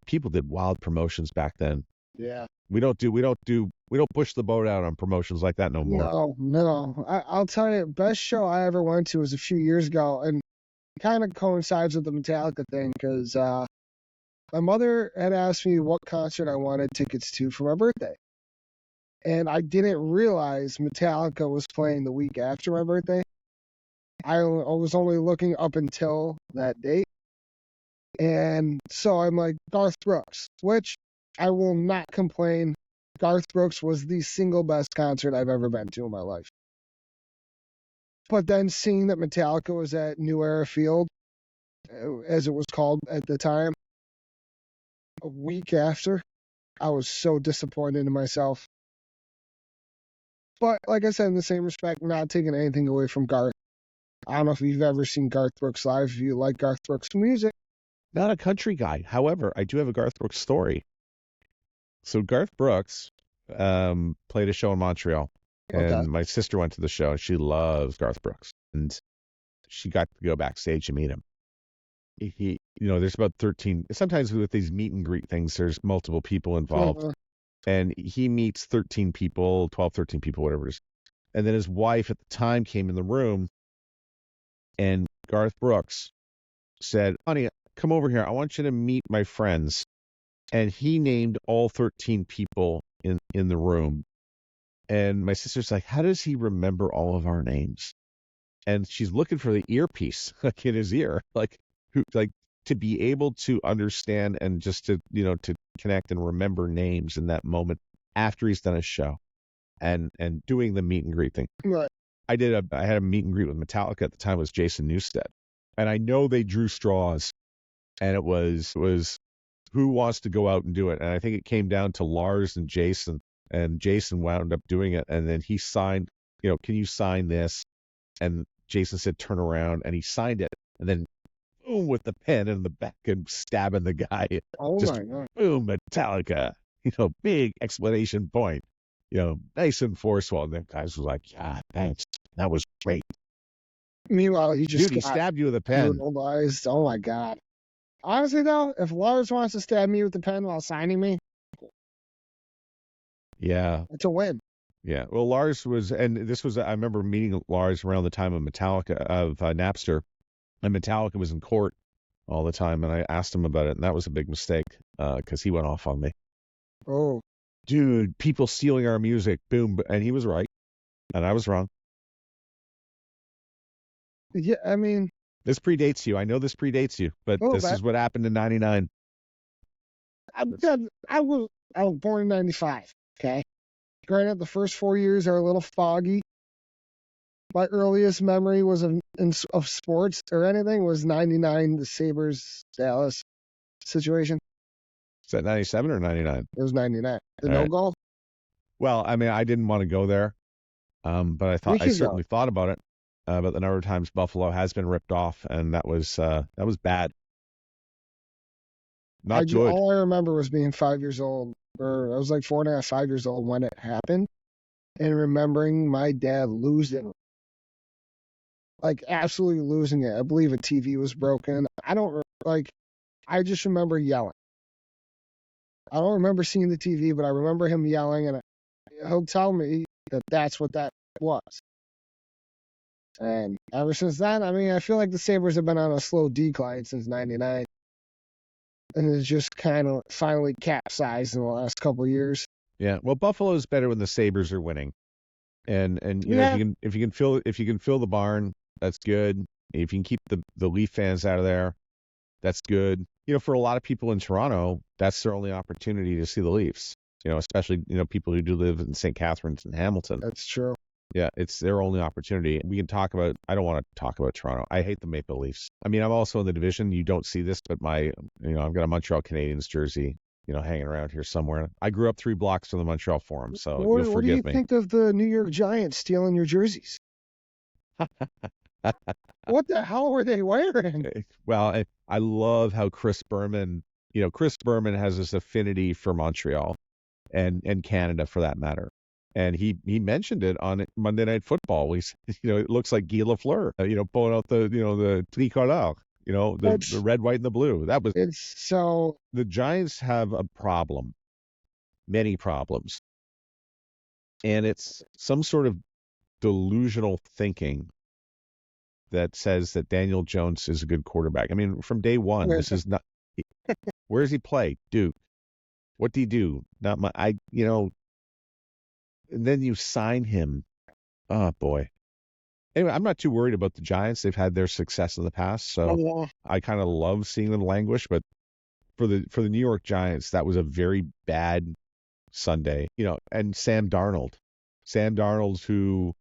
people did wild promotions back then.
Yeah.
We don't push the boat out on promotions like that no more.
No. I'll tell you, best show I ever went to was a few years ago, and kind of coincides with the Metallica thing because my mother had asked me what concert I wanted tickets to for my birthday. And I didn't realize Metallica was playing the week after my birthday. I was only looking up until that date. And so I'm like, Garth Brooks, which I will not complain. Garth Brooks was the single best concert I've ever been to in my life. But then seeing that Metallica was at New Era Field, as it was called at the time, a week after, I was so disappointed in myself. But like I said, in the same respect, not taking anything away from Garth. I don't know if you've ever seen Garth Brooks live. If you like Garth Brooks music.
Not a country guy. However, I do have a Garth Brooks story. So Garth Brooks played a show in Montreal, and my sister went to the show, and she loves Garth Brooks, and she got to go backstage and meet him. He there's about 13. Sometimes with these meet and greet things, there's multiple people involved, and he meets 13 people, 12, 13 people, whatever it is. And then his wife at the time came in the room, and Garth Brooks said, "Honey, come over here. I want you to meet my friends." And he named all 13 people in the room. And my sister's like, how does he remember all of our names? And she's looking for the earpiece like in his ear, like to be able to understand and just to connect and remember names in that moment after he's done a show and doing the meet and greet thing.
Right.
I had a meet and greet with Metallica at the time. It was Jason Newsted. And I know they drew straws, and it was who wants to go out and do it. And I think it came down to Lars and Jason wound up doing it. And then he signed, can you sign this? And Jason said, turn around, and he signed it. And then boom, with the pen in the back and stabbing the guy.
Oh my God.
Boom, Metallica, big exclamation point, nice and forceful. And the guys were like, yeah, thanks. That was great.
Meanwhile, he
stabbed you with a pen.
Oh my God. Honestly, though, if Lars wants to stab me with the pen while signing me,
yeah,
it's a win.
Yeah. Well, Lars was, and this was, I remember meeting Lars around the time of Napster, and Metallica was in court all the time, and I asked him about it, and that was a big mistake because he went off on me.
Oh.
Dude, people stealing our music, boom, and he was right, and I was wrong.
Yeah, I mean,
this predates you. I know this predates you, but this is what happened in '99.
I was born in '95. Okay. Granted, the first 4 years are a little foggy. My earliest memory was of sports or anything was '99, the Sabres Dallas situation.
Is that '97 or '99?
It was '99. The no goal.
Well, I mean, I didn't want to go there, but I certainly thought about it. But the number of times Buffalo has been ripped off, and that was bad. Not good.
All I remember was being 5 years old, or I was like 4.5, 5 years old when it happened, and remembering my dad losing, like absolutely losing it. I believe a TV was broken. I just remember yelling. I don't remember seeing the TV, but I remember him yelling, and he'll tell me that that's what that was. And ever since then, I mean, I feel like the Sabres have been on a slow decline since '99. And it's just kind of finally capsized in the last couple of years.
Yeah, well, Buffalo's better when the Sabres are winning. And if you can fill the barn, that's good. If you can keep the Leaf fans out of there, that's good. For a lot of people in Toronto, that's their only opportunity to see the Leafs. Especially people who do live in St. Catharines and Hamilton.
That's true.
Yeah, it's their only opportunity. We can talk about. I don't want to talk about Toronto. I hate the Maple Leafs. I mean, I'm also in the division. You don't see this, but I've got a Montreal Canadiens jersey, hanging around here somewhere. I grew up 3 blocks from the Montreal Forum, so you'll forgive me.
What do you think of the New York Giants stealing your jerseys? What the hell were they wearing?
Well, I love how Chris Berman has this affinity for Montreal and Canada for that matter. And he mentioned it on Monday Night Football. It looks like Guy Lafleur, pulling out the tricolore, the red, white, and the blue. The Giants have a problem, many problems, and it's some sort of delusional thinking that says that Daniel Jones is a good quarterback. I mean, from day one, this is not. Where does he play, Duke? What do you do? Not my. And then you sign him. Oh boy. Anyway, I'm not too worried about the Giants. They've had their success in the past, so I kind of love seeing them languish. But for the New York Giants, that was a very bad Sunday. And Sam Darnold, who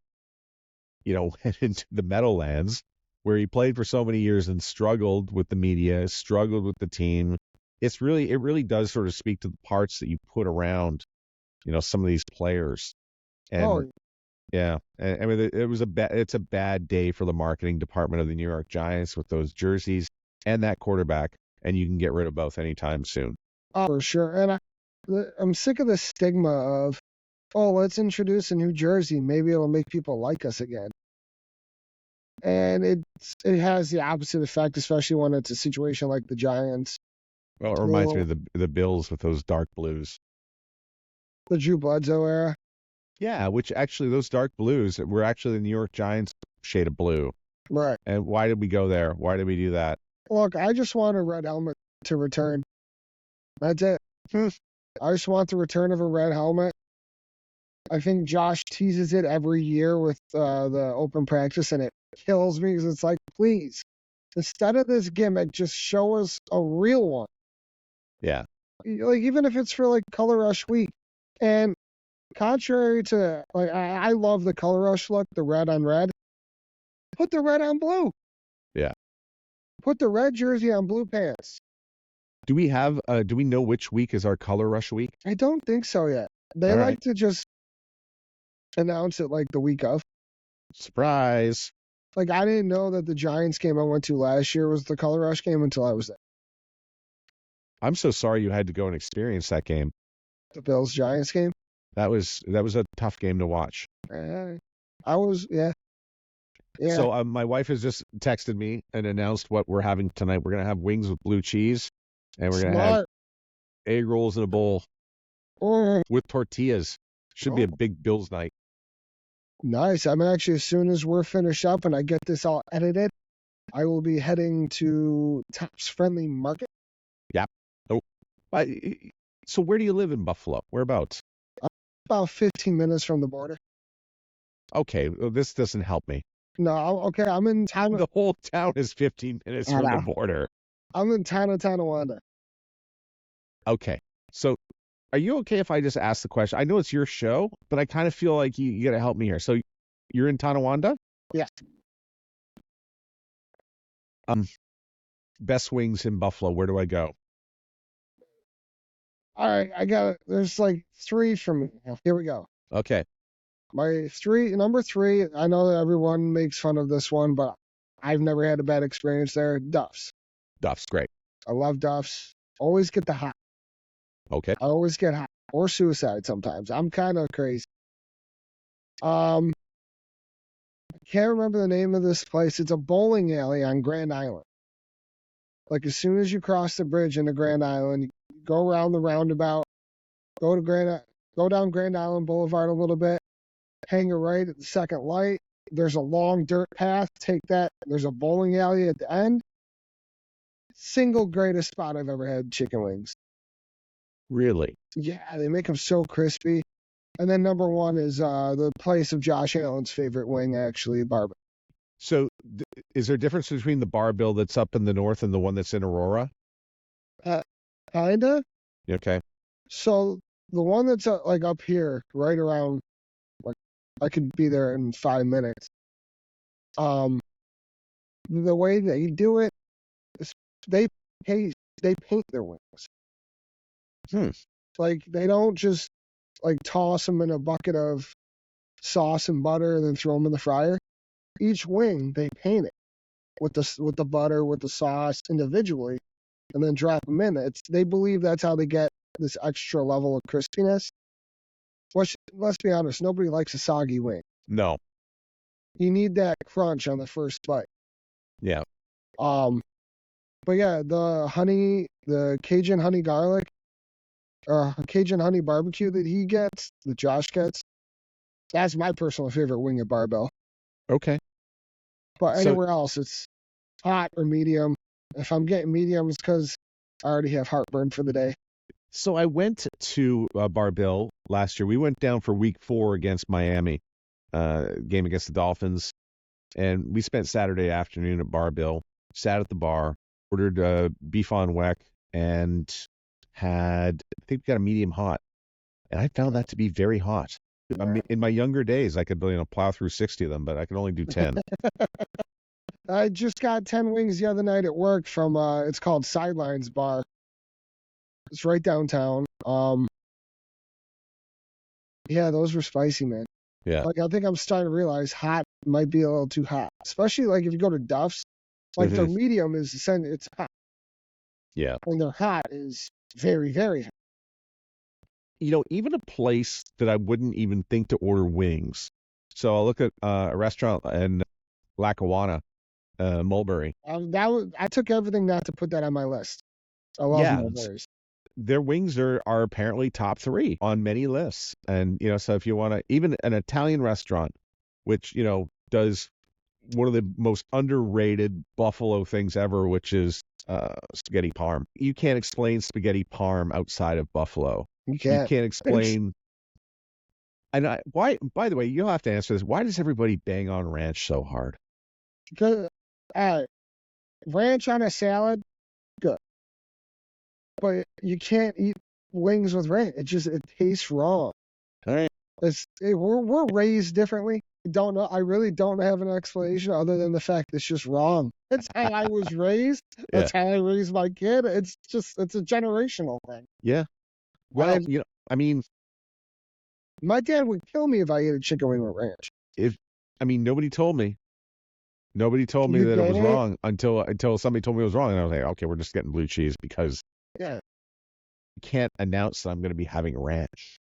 went into the Meadowlands, where he played for so many years and struggled with the media, struggled with the team. It really does sort of speak to the parts that you put around, some of these players. And yeah, I mean, it's a bad day for the marketing department of the New York Giants with those jerseys and that quarterback, and you can get rid of both anytime soon.
Oh, for sure. And I'm sick of the stigma of, let's introduce a new jersey. Maybe it'll make people like us again. And it has the opposite effect, especially when it's a situation like the Giants.
Well, it reminds me of the Bills with those dark blues.
The Drew Bledsoe era.
Yeah, which actually those dark blues were actually the New York Giants shade of blue.
Right.
And why did we go there? Why did we do that?
Look, I just want a red helmet to return. That's it. I just want the return of a red helmet. I think Josh teases it every year with the open practice, and it kills me because it's like, please, instead of this gimmick, just show us a real one.
Yeah.
Like, even if it's for like Color Rush Week. And contrary to, like, I love the Color Rush look, the red on red. Put the red on blue.
Yeah.
Put the red jersey on blue pants.
Do we know which week is our Color Rush week?
I don't think so yet. They like to just announce it like the week of.
Surprise.
Like, I didn't know that the Giants game I went to last year was the Color Rush game until I was there.
I'm so sorry you had to go and experience that game.
The Bills-Giants game?
That was a tough game to watch.
Yeah.
So my wife has just texted me and announced what we're having tonight. We're going to have wings with blue cheese, and we're going to have egg rolls in a bowl with tortillas. Should be a big Bills night.
Nice. I'm actually, as soon as we're finished up and I get this all edited, I will be heading to Tops Friendly Market.
Yeah. Oh. So where do you live in Buffalo? Whereabouts?
About 15 minutes from the border.
Okay. Well, this doesn't help me.
No, okay. I'm in town.
The whole town is 15 minutes from the border.
I'm in Tonawanda.
Okay. So are you okay if I just ask the question? I know it's your show, but I kind of feel like you got to help me here. So you're in Tonawanda?
Yes.
Best wings in Buffalo. Where do I go?
All right, there's like 3 for me. Here we go.
Okay.
Number 3, I know that everyone makes fun of this one, but I've never had a bad experience there. Duff's.
Duff's great.
I love Duff's. Always get the hot.
Okay.
I always get hot. Or suicide sometimes. I'm kind of crazy. I can't remember the name of this place. It's a bowling alley on Grand Island. Like, as soon as you cross the bridge into Grand Island, you go around the roundabout, go down Grand Island Boulevard a little bit, hang a right at the second light. There's a long dirt path. Take that. There's a bowling alley at the end. Single greatest spot I've ever had chicken wings.
Really?
Yeah, they make them so crispy. And then number 1 is the place of Josh Allen's favorite wing, actually, Barbell.
So is there a difference between the Barbell that's up in the north and the one that's in Aurora?
Kinda.
Okay.
So the one that's like up here, right around, like, I could be there in 5 minutes. The way they do it is they paint their wings. Like, they don't just like toss them in a bucket of sauce and butter and then throw them in the fryer. Each wing they paint it with the butter, with the sauce individually, and then drop them in. They believe that's how they get this extra level of crispiness. Let's be honest, nobody likes a soggy wing.
No.
You need that crunch on the first bite.
Yeah.
But yeah, the Cajun honey garlic, or Cajun honey barbecue that Josh gets, that's my personal favorite wing at Barbell.
Okay.
But anywhere else, it's hot or medium. If I'm getting medium, it's because I already have heartburn for the day.
So I went to Barbell last year. We went down for week 4 against Miami, game against the Dolphins. And we spent Saturday afternoon at Bar Bill, sat at the bar, ordered beef on weck, and I think we got a medium hot. And I found that to be very hot. I mean, in my younger days, I could plow through 60 of them, but I could only do 10.
I just got 10 wings the other night at work from, it's called Sidelines Bar. It's right downtown. Yeah, those were spicy, man.
Yeah.
Like, I think I'm starting to realize hot might be a little too hot. Especially, like, if you go to Duff's. Like, their medium it's hot.
Yeah.
And their hot is very, very hot.
Even a place that I wouldn't even think to order wings. So I'll look at a restaurant in Lackawanna, Mulberry.
I took everything not to put that on my list. I love Mulberries.
Their wings are apparently top 3 on many lists. And, so if you want to, even an Italian restaurant, which, does one of the most underrated buffalo things ever, which is spaghetti parm. You can't explain spaghetti parm outside of Buffalo.
You can't
explain. And why? By the way, you'll have to answer this. Why does everybody bang on ranch so hard?
Because ranch on a salad, good. But you can't eat wings with ranch. It tastes wrong.
All right.
We're raised differently. I really don't have an explanation other than the fact it's just wrong. It's how I was raised. That's how I raised my kid. It's a generational thing.
Yeah. Well,
my dad would kill me if I ate a chicken wing with ranch.
Nobody told me. Nobody told me that it was wrong until somebody told me it was wrong, and I was like, okay, we're just getting blue cheese because you can't announce that I'm going to be having ranch.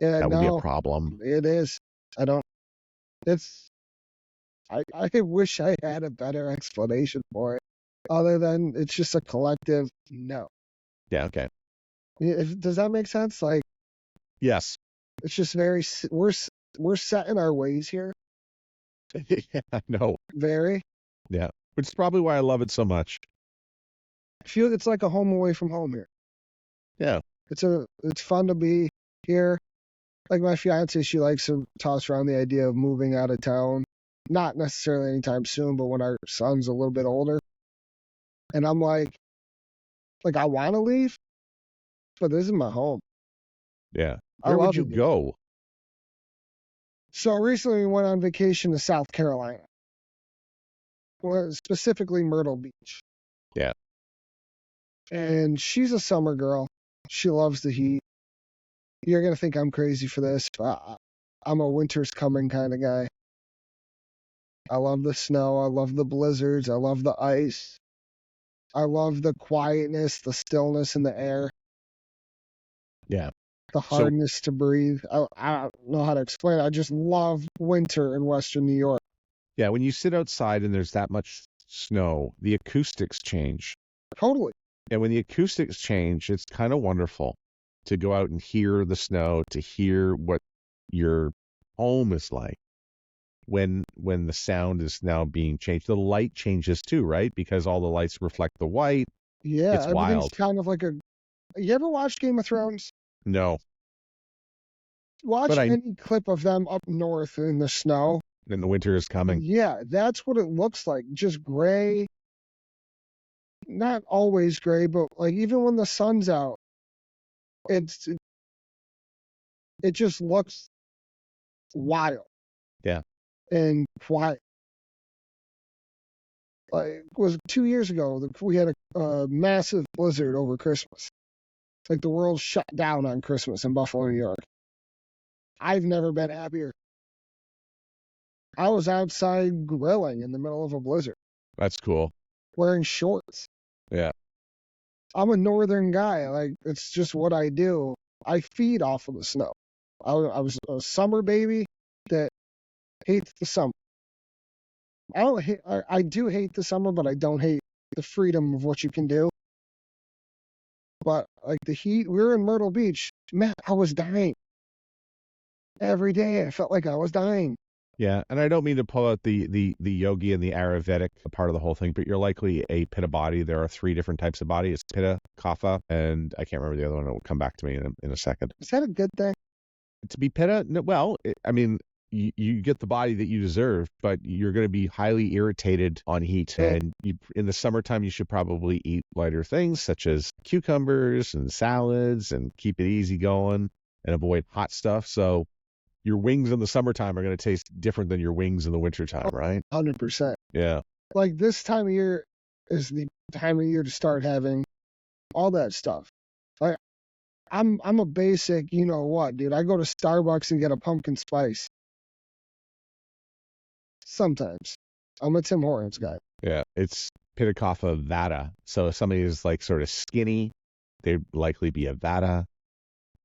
Yeah,
that would be a problem.
It is. I wish I had a better explanation for it, other than it's just a collective no.
Yeah. Okay.
Does that make sense? Like,
yes.
It's just we're set in our ways here.
Yeah, I know.
Very.
Yeah, which is probably why I love it so much.
I feel it's like a home away from home here.
Yeah.
It's fun to be here. Like my fiance, she likes to toss around the idea of moving out of town. Not necessarily anytime soon, but when our son's a little bit older. And I'm like I want to leave, but this is my home.
Yeah. Where would you go?
So recently we went on vacation to South Carolina. Specifically Myrtle Beach.
Yeah.
And she's a summer girl. She loves the heat. You're going to think I'm crazy for this, but I'm a winter's coming kind of guy. I love the snow. I love the blizzards. I love the ice. I love the quietness, the stillness in the air.
Yeah.
The hardness to breathe. I don't know how to explain it. I just love winter in Western New York.
Yeah, when you sit outside and there's that much snow, the acoustics change.
Totally.
And when the acoustics change, it's kind of wonderful to go out and hear the snow, to hear what your home is like when the sound is now being changed. The light changes too, right? Because all the lights reflect the white.
Yeah,
it's wild.
Kind of like you ever watched Game of Thrones?
No.
Watch any clip of them up north in the snow.
And the winter is coming.
Yeah, that's what it looks like. Just gray. Not always gray, but like even when the sun's out, it just looks wild.
Yeah.
And quiet. Like, it was 2 years ago, we had a massive blizzard over Christmas. Like the world shut down on Christmas in Buffalo, New York. I've never been happier. I was outside grilling in the middle of a blizzard.
That's cool.
Wearing shorts.
Yeah.
I'm a northern guy. Like, it's just what I do. I feed off of the snow. I was a summer baby that hates the summer. I do hate the summer, but I don't hate the freedom of what you can do. But like the heat, we were in Myrtle Beach. Man, I was dying. Every day I felt like I was dying.
Yeah, and I don't mean to pull out the yogi and the Ayurvedic part of the whole thing, but you're likely a pitta body. There are 3 different types of body. It's pitta, kapha, and I can't remember the other one. It will come back to me in a second.
Is that a good thing?
To be pitta? No, well, you get the body that you deserve, but you're going to be highly irritated on heat. And in the summertime, you should probably eat lighter things such as cucumbers and salads and keep it easy going and avoid hot stuff. So your wings in the summertime are going to taste different than your wings in the wintertime, right?
100%.
Yeah.
Like this time of year is the time of year to start having all that stuff. Like I'm a basic, you know what, dude. I go to Starbucks and get a pumpkin spice. Sometimes. I'm a Tim Hortons guy.
Yeah, it's pitta kapha vata. So if somebody is like sort of skinny, they'd likely be a vata.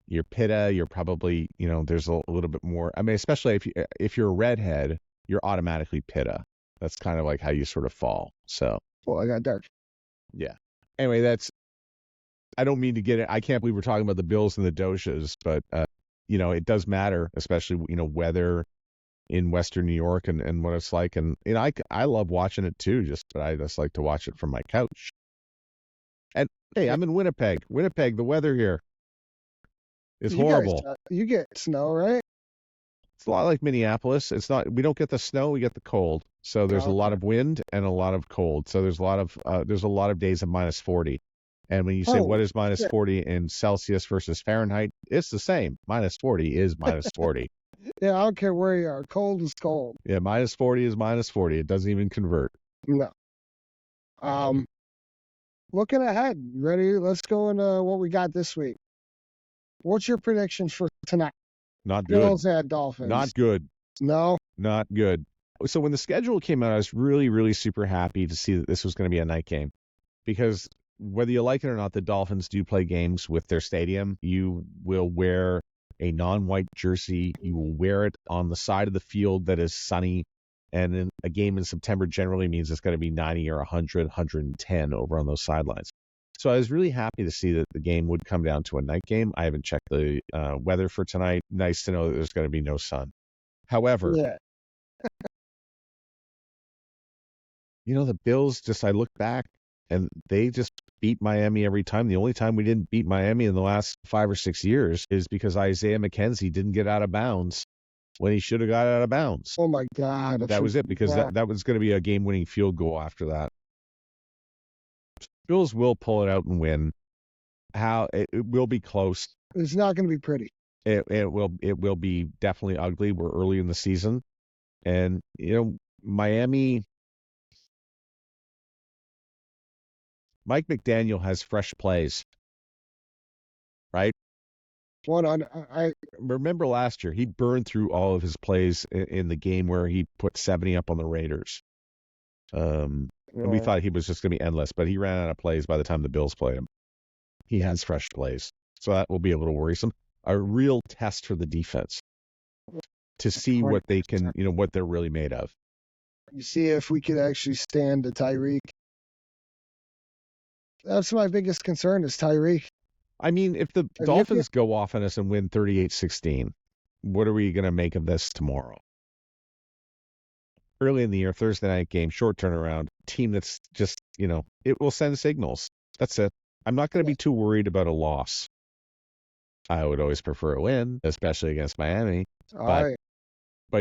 Your pitta, you're probably, there's a little bit more. I mean, especially if you're a redhead, you're automatically pitta. That's kind of like how you sort of fall. So.
Well, I got dark.
Yeah. Anyway, I don't mean to get it. I can't believe we're talking about the Bills and the doshas, but it does matter, especially weather in Western New York and what it's like. And I love watching it too, but I just like to watch it from my couch. And hey, I'm in Winnipeg. Winnipeg, the weather here is horrible.
You get snow, right?
It's a lot like Minneapolis. It's not. We don't get the snow. We get the cold. So there's a lot of wind and a lot of cold. So there's a lot of days of minus 40. And when you say what is minus 40 in Celsius versus Fahrenheit, it's the same. Minus 40 is minus 40.
Yeah, I don't care where you are. Cold is cold.
Yeah, minus 40 is minus 40. It doesn't even convert.
No. Looking ahead, ready? Let's go into what we got this week. What's your predictions for tonight?
Not good.
Bills at Dolphins.
Not good.
No?
Not good. So when the schedule came out, I was really, really super happy to see that this was going to be a night game. Because whether you like it or not, the Dolphins do play games with their stadium. You will wear a non-white jersey. You will wear it on the side of the field that is sunny. And then a game in September generally means it's going to be 90 or 100, 110 over on those sidelines. So I was really happy to see that the game would come down to a night game. I haven't checked the weather for tonight. Nice to know that there's going to be no sun. However, the Bills I look back and they just beat Miami every time. The only time we didn't beat Miami in the last 5 or 6 years is because Isaiah McKenzie didn't get out of bounds when he should have got out of bounds.
Oh, my God.
That was it, because that was going to be a game-winning field goal after that. Bills will pull it out and win. It will be close.
It's not going to be pretty.
It will be definitely ugly. We're early in the season. And, Miami, Mike McDaniel has fresh plays, right?
I
remember last year, he burned through all of his plays in the game where he put 70 up on the Raiders. And we thought he was just going to be endless, but he ran out of plays by the time the Bills played him. He has fresh plays. So that will be a little worrisome. A real test for the defense to see what they can, what they're really made of.
You see if we could actually stand to Tyreek. That's my biggest concern is Tyreek.
I mean, if the Dolphins go off on us and win 38-16, what are we going to make of this tomorrow? Early in the year, Thursday night game, short turnaround, team that's just, it will send signals. That's it. I'm not going to be too worried about a loss. I would always prefer a win, especially against Miami. But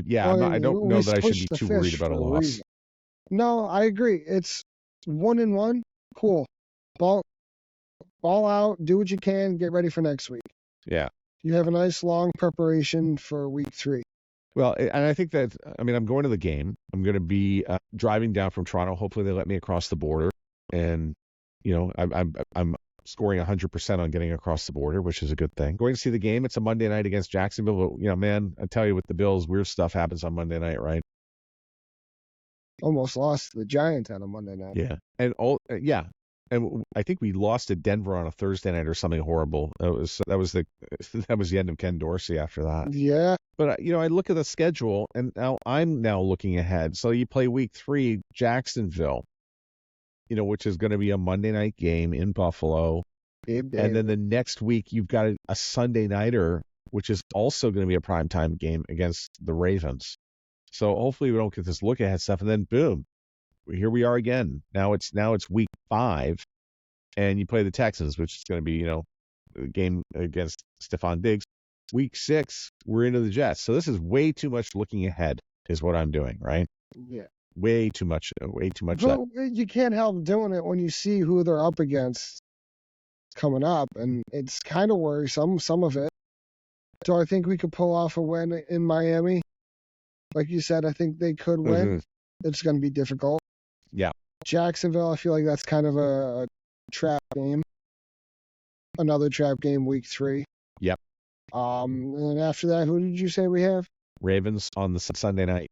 yeah, I don't know that I should be too worried about a loss.
No, I agree. It's 1-1. Cool. Ball out, do what you can, get ready for next week.
Yeah.
You have a nice long preparation for week 3.
Well, and I think that, I'm going to the game. I'm going to be driving down from Toronto. Hopefully they let me across the border. And, I'm scoring 100% on getting across the border, which is a good thing. Going to see the game. It's a Monday night against Jacksonville. But, man, I tell you, with the Bills, weird stuff happens on Monday night, right?
Almost lost to the Giants on a Monday night.
Yeah. And And I think we lost to Denver on a Thursday night or something horrible. That was the end of Ken Dorsey after that.
Yeah.
But I look at the schedule, and I'm looking ahead. So you play week 3, Jacksonville, which is going to be a Monday night game in Buffalo. And then the next week you've got a Sunday nighter, which is also going to be a primetime game against the Ravens. So hopefully we don't get this look ahead stuff, and then boom, here we are again. Now it's week 5, and you play the Texans, which is going to be, a game against Stefan Diggs. week 6, we're into the Jets. So this is way too much looking ahead is what I'm doing, right?
Yeah.
Way too much.
But you can't help doing it when you see who they're up against coming up, and it's kind of worrisome, some of it. Do I think we could pull off a win in Miami? Like you said, I think they could win. Mm-hmm. It's going to be difficult.
Yeah.
Jacksonville, I feel like that's kind of a trap game. Another trap game, week 3.
Yep.
And after that, who did you say we have?
Ravens on the Sunday night.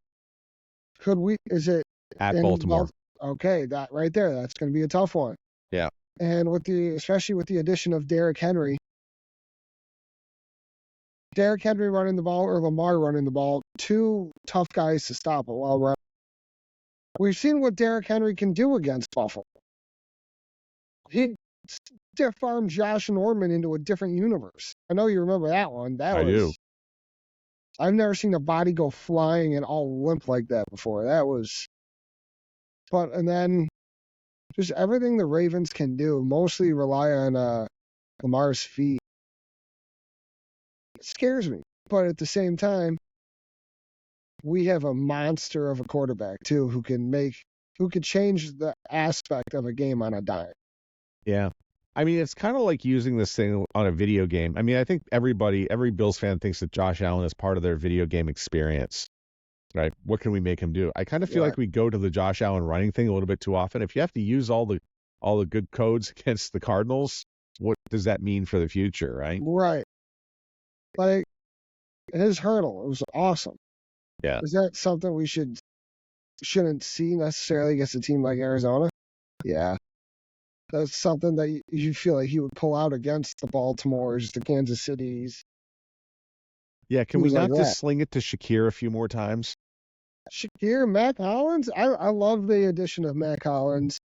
Is it
at Baltimore?
Okay, that right there, that's going to be a tough one.
Yeah.
And especially with the addition of Derrick Henry running the ball or Lamar running the ball, 2 tough guys to stop it while running. We've seen what Derrick Henry can do against Buffalo. He farmed Josh Norman into a different universe. I know you remember that one. I do. I've never seen a body go flying and all limp like that before. And then just everything the Ravens can do mostly rely on Lamar's feet. It scares me. But at the same time, we have a monster of a quarterback too who could change the aspect of a game on a dime.
Yeah. I mean, it's kind of like using this thing on a video game. I mean, I think every Bills fan thinks that Josh Allen is part of their video game experience, right? What can we make him do? I kind of feel like we go to the Josh Allen running thing a little bit too often. If you have to use all the good codes against the Cardinals, what does that mean for the future, right?
Right. Like his hurdle, it was awesome.
Yeah.
Is that something we shouldn't see necessarily against a team like Arizona? Yeah. That's something that you feel like he would pull out against the Baltimores, the Kansas Cities.
Yeah, can we not just sling it to Shakir a few more times?
Shakir, Matt Collins? I love the addition of Matt Collins.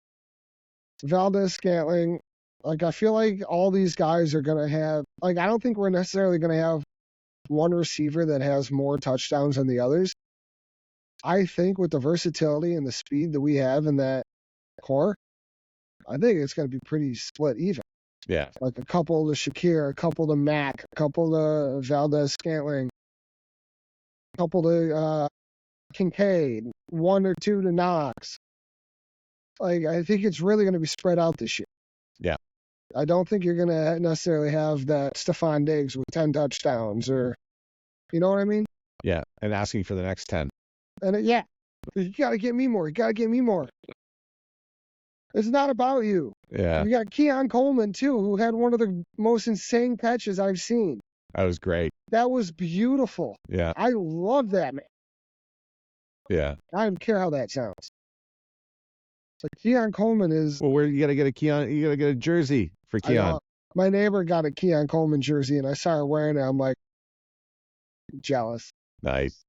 Valdez-Scantling. Like, I feel like all these guys are going to have... Like, I don't think we're necessarily going to have one receiver that has more touchdowns than the others. I think with the versatility and the speed that we have in that core, I think it's going to be pretty split even.
Yeah.
Like a couple to Shakir, a couple to Mack, a couple to Valdez-Scantling, a couple to Kincaid, 1 or 2 to Knox. Like, I think it's really going to be spread out this year.
Yeah.
I don't think you're going to necessarily have that Stefan Diggs with 10 touchdowns or, you know what I mean?
Yeah, and asking for the next 10.
And you got to get me more. You got to get me more. It's not about you.
Yeah.
You got Keon Coleman, too, who had one of the most insane catches I've seen.
That was great.
That was beautiful.
Yeah.
I love that, man.
Yeah.
I don't care how that sounds. Like Keon Coleman is...
Well, you got to get a jersey for Keon.
My neighbor got a Keon Coleman jersey, and I saw her wearing it. I'm like, jealous.
Nice.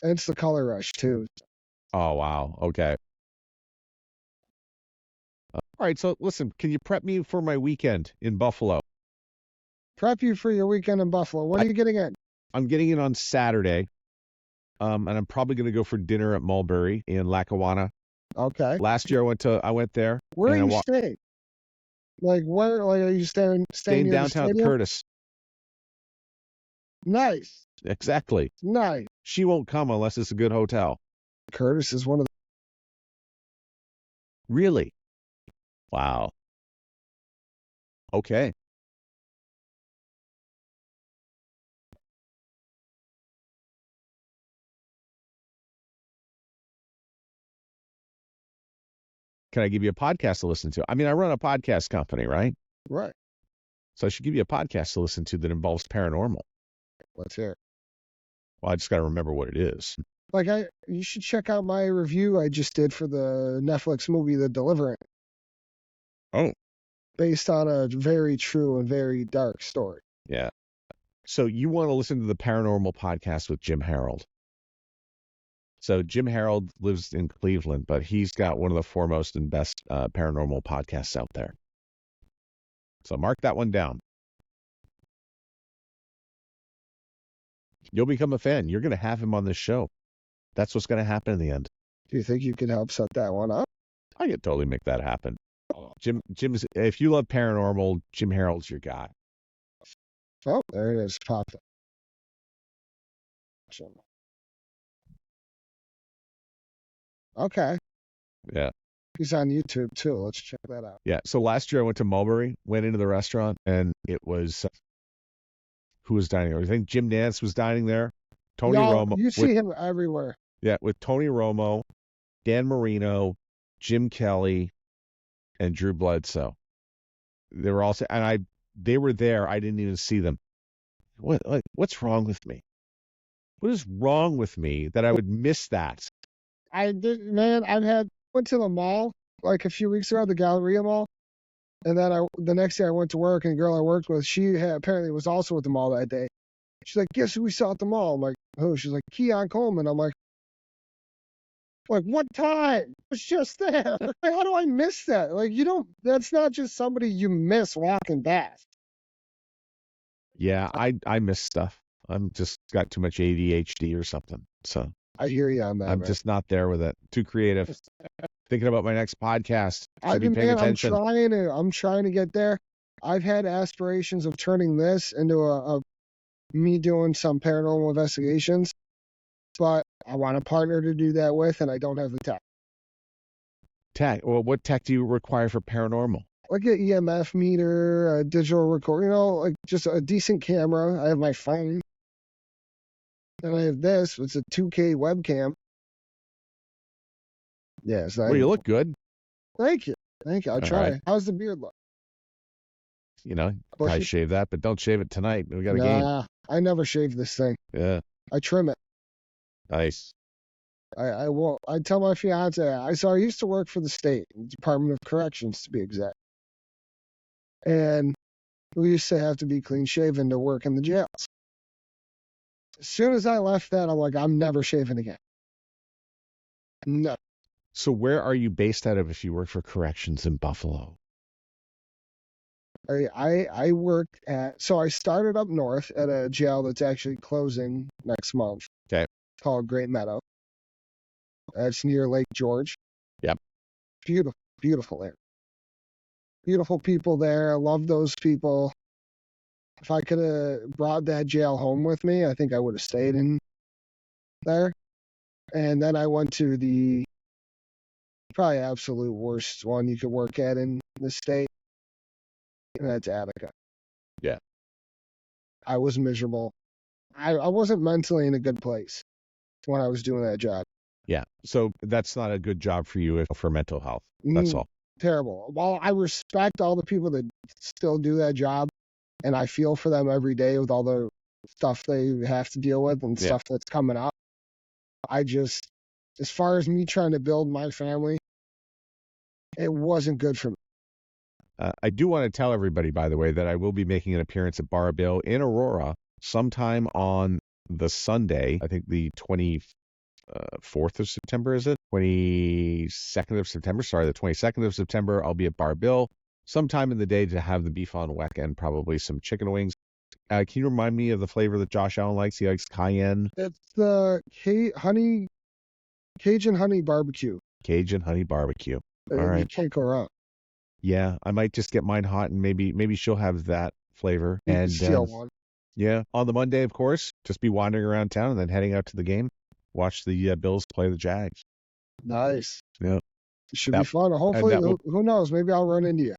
And it's the color rush, too.
Oh, wow. Okay. All right, so listen, can you prep me for my weekend in Buffalo?
Prep you for your weekend in Buffalo. When are you getting in?
I'm getting in on Saturday, and I'm probably going to go for dinner at Mulberry in Lackawanna.
Okay.
Last year I went there.
Where are you staying? Like where? Like are you staying near
downtown
the
Curtis?
Nice.
Exactly.
Nice.
She won't come unless it's a good hotel.
Curtis is one of the...
Really? Wow. Okay. Can I give you a podcast to listen to? I mean, I run a podcast company, right?
Right.
So I should give you a podcast to listen to that involves paranormal.
Let's hear it.
Well, I just got to remember what it is.
Like you should check out my review I just did for the Netflix movie The Deliverant.
Oh.
Based on a very true and very dark story.
Yeah. So you want to listen to the paranormal podcast with Jim Harold. So Jim Harold lives in Cleveland, but he's got one of the foremost and best paranormal podcasts out there. So mark that one down. You'll become a fan. You're going to have him on this show. That's what's going to happen in the end.
Do you think you could help set that one up?
I could totally make that happen. Jim's. If you love paranormal, Jim Harold's your guy.
Oh, there it is. Popped up. Okay.
Yeah.
He's on YouTube too. Let's check that out.
Yeah. So last year I went to Mulberry, went into the restaurant, and it was who was dining there? I think Jim Nance was dining there. Tony Romo.
You see him everywhere.
Yeah, with Tony Romo, Dan Marino, Jim Kelly, and Drew Bledsoe. They were also, and they were there. I didn't even see them. What's wrong with me? What is wrong with me that I would miss that?
I did, man. Went to the mall like a few weeks ago, the Galleria Mall, and then the next day I went to work, and the girl I worked with, apparently was also at the mall that day. She's like, "Guess who we saw at the mall?" I'm like, "Who?" She's like, "Keon Coleman." I'm like, what time? It's just there. How do I miss that? Like, that's not just somebody you miss walking past.
Yeah, I miss stuff. I'm just got too much ADHD or something. So
I hear you on that.
I'm just not there with it. Too creative. Thinking about my next podcast. Should be paying attention.
I'm trying to get there. I've had aspirations of turning this into a me doing some paranormal investigations, but I want a partner to do that with, and I don't have the tech.
Tech? Well, what tech do you require for paranormal?
Like an EMF meter, a digital recorder, like just a decent camera. I have my phone. And I have this. It's a 2K webcam. Yeah.
Well, you look good.
Thank you. I try. Right. How's the beard look?
Probably shave that, but don't shave it tonight. We got a game.
I never shave this thing.
Yeah.
I trim it.
Nice.
I won't. I tell my fiance. I used to work for the state, Department of Corrections to be exact, and we used to have to be clean shaven to work in the jails. As soon as I left that, I'm like, I'm never shaving again. No.
So where are you based out of if you work for corrections in Buffalo?
I work so I started up north at a jail that's actually closing next month.
Okay.
It's called Great Meadow. It's near Lake George.
Yep.
Beautiful, beautiful area. Beautiful people there. I love those people. If I could have brought that jail home with me, I think I would have stayed in there. And then I went to the probably absolute worst one you could work at in the state. And that's Attica.
Yeah.
I was miserable. I wasn't mentally in a good place when I was doing that job.
Yeah. So that's not a good job for you for mental health. That's all.
Terrible. While I respect all the people that still do that job, and I feel for them every day with all the stuff they have to deal with and stuff that's coming up, as far as me trying to build my family, it wasn't good for me.
I do want to tell everybody, by the way, that I will be making an appearance at Bar Bill in Aurora sometime on the Sunday, I think the 24th of September, is it? 22nd of September. Sorry, the 22nd of September, I'll be at Bar Bill sometime in the day to have the beef on weck and probably some chicken wings. Can you remind me of the flavor that Josh Allen likes? He likes cayenne.
It's the Cajun honey barbecue.
Cajun honey barbecue. All right.
You can't go wrong.
Yeah, I might just get mine hot, and maybe she'll have that flavor.
You can steal one.
Yeah, on the Monday, of course, just be wandering around town and then heading out to the game. Watch the Bills play the Jags.
Nice.
Yeah.
It should be fun. Hopefully, who knows? Maybe I'll run into you.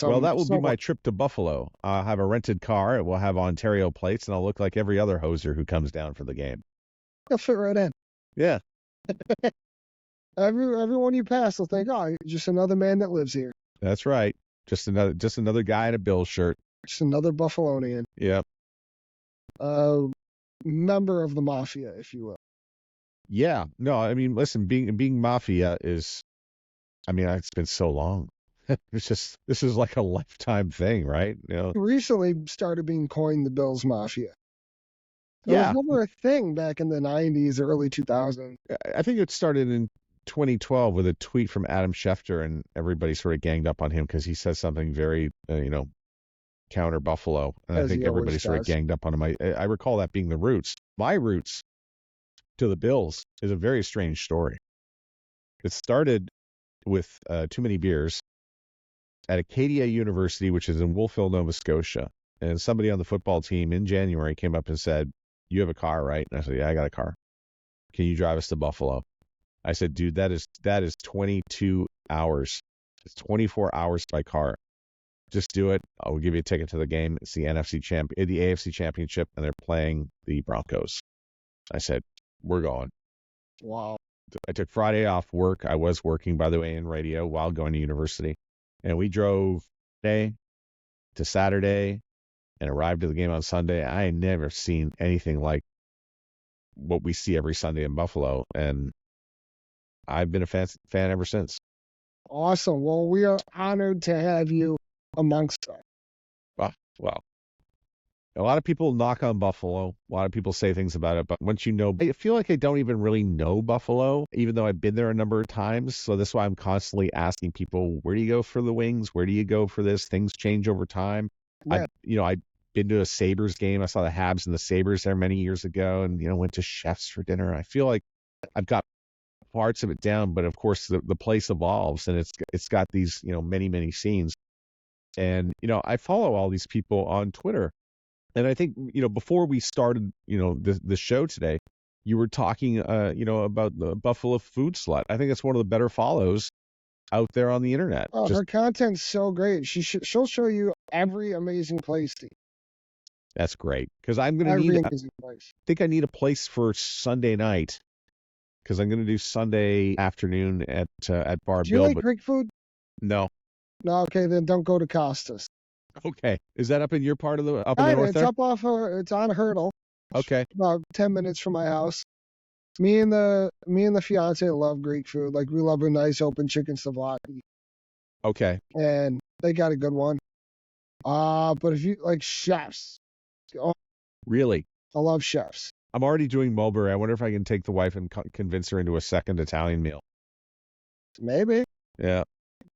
Well, that will be my trip to Buffalo. I'll have a rented car. It will have Ontario plates, and I'll look like every other hoser who comes down for the game.
I'll fit right in.
Yeah.
Everyone you pass will think, oh, just another man that lives here.
That's right. Just another guy in a Bills shirt.
Just another Buffalonian.
Yep.
Member of the mafia, if you will.
Yeah. No, I mean, listen, being mafia is, I mean, it's been so long. This is like a lifetime thing, right?
Recently started being coined the Bills Mafia. It was never a thing back in the 90s, early 2000s.
I think it started in 2012 with a tweet from Adam Schefter, and everybody sort of ganged up on him because he says something very, counter Buffalo. And I think everybody sort of ganged up on him. I recall that being the roots. My roots to the Bills is a very strange story. It started with too many beers at Acadia University, which is in Wolfville, Nova Scotia. And somebody on the football team in January came up and said, you have a car, right? And I said, yeah, I got a car. Can you drive us to Buffalo? I said, dude, that is 22 hours. It's 24 hours by car. Just do it. I will give you a ticket to the game. It's the AFC Championship, and they're playing the Broncos. I said, we're going.
Wow.
I took Friday off work. I was working, by the way, in radio while going to university. And we drove Friday to Saturday and arrived at the game on Sunday. I had never seen anything like what we see every Sunday in Buffalo. And I've been a fan ever since.
Awesome. Well, we are honored to have you amongst us.
Well, a lot of people knock on Buffalo. A lot of people say things about it, but once you know, I feel like I don't even really know Buffalo, even though I've been there a number of times. So that's why I'm constantly asking people, where do you go for the wings? Where do you go for this? Things change over time.
Yeah.
I've been to a Sabres game. I saw the Habs and the Sabres there many years ago, and went to Chef's for dinner. I feel like I've got parts of it down, but of course the place evolves, and it's got these many, many scenes. And I follow all these people on Twitter. And I think, before we started, the show today, you were talking, about the Buffalo Food Slut. I think it's one of the better follows out there on the internet.
Oh, her content's so great. She'll show you every amazing place to eat.
That's great. Because I'm going to need, I think I need a place for Sunday night. Because I'm going to do Sunday afternoon at Bar
Do you
Bill.
like Greek food?
No.
No, okay, then don't go to Costas.
Okay. Is that up in your part of the in the north
it's
there?
It's on Hurdle.
Okay.
About 10 minutes from my house. Me and the fiance love Greek food. Like, we love a nice open chicken souvlaki.
Okay.
And they got a good one. But if you like chefs.
Really?
I love chefs.
I'm already doing Mulberry. I wonder if I can take the wife and convince her into a second Italian meal.
Maybe.
Yeah.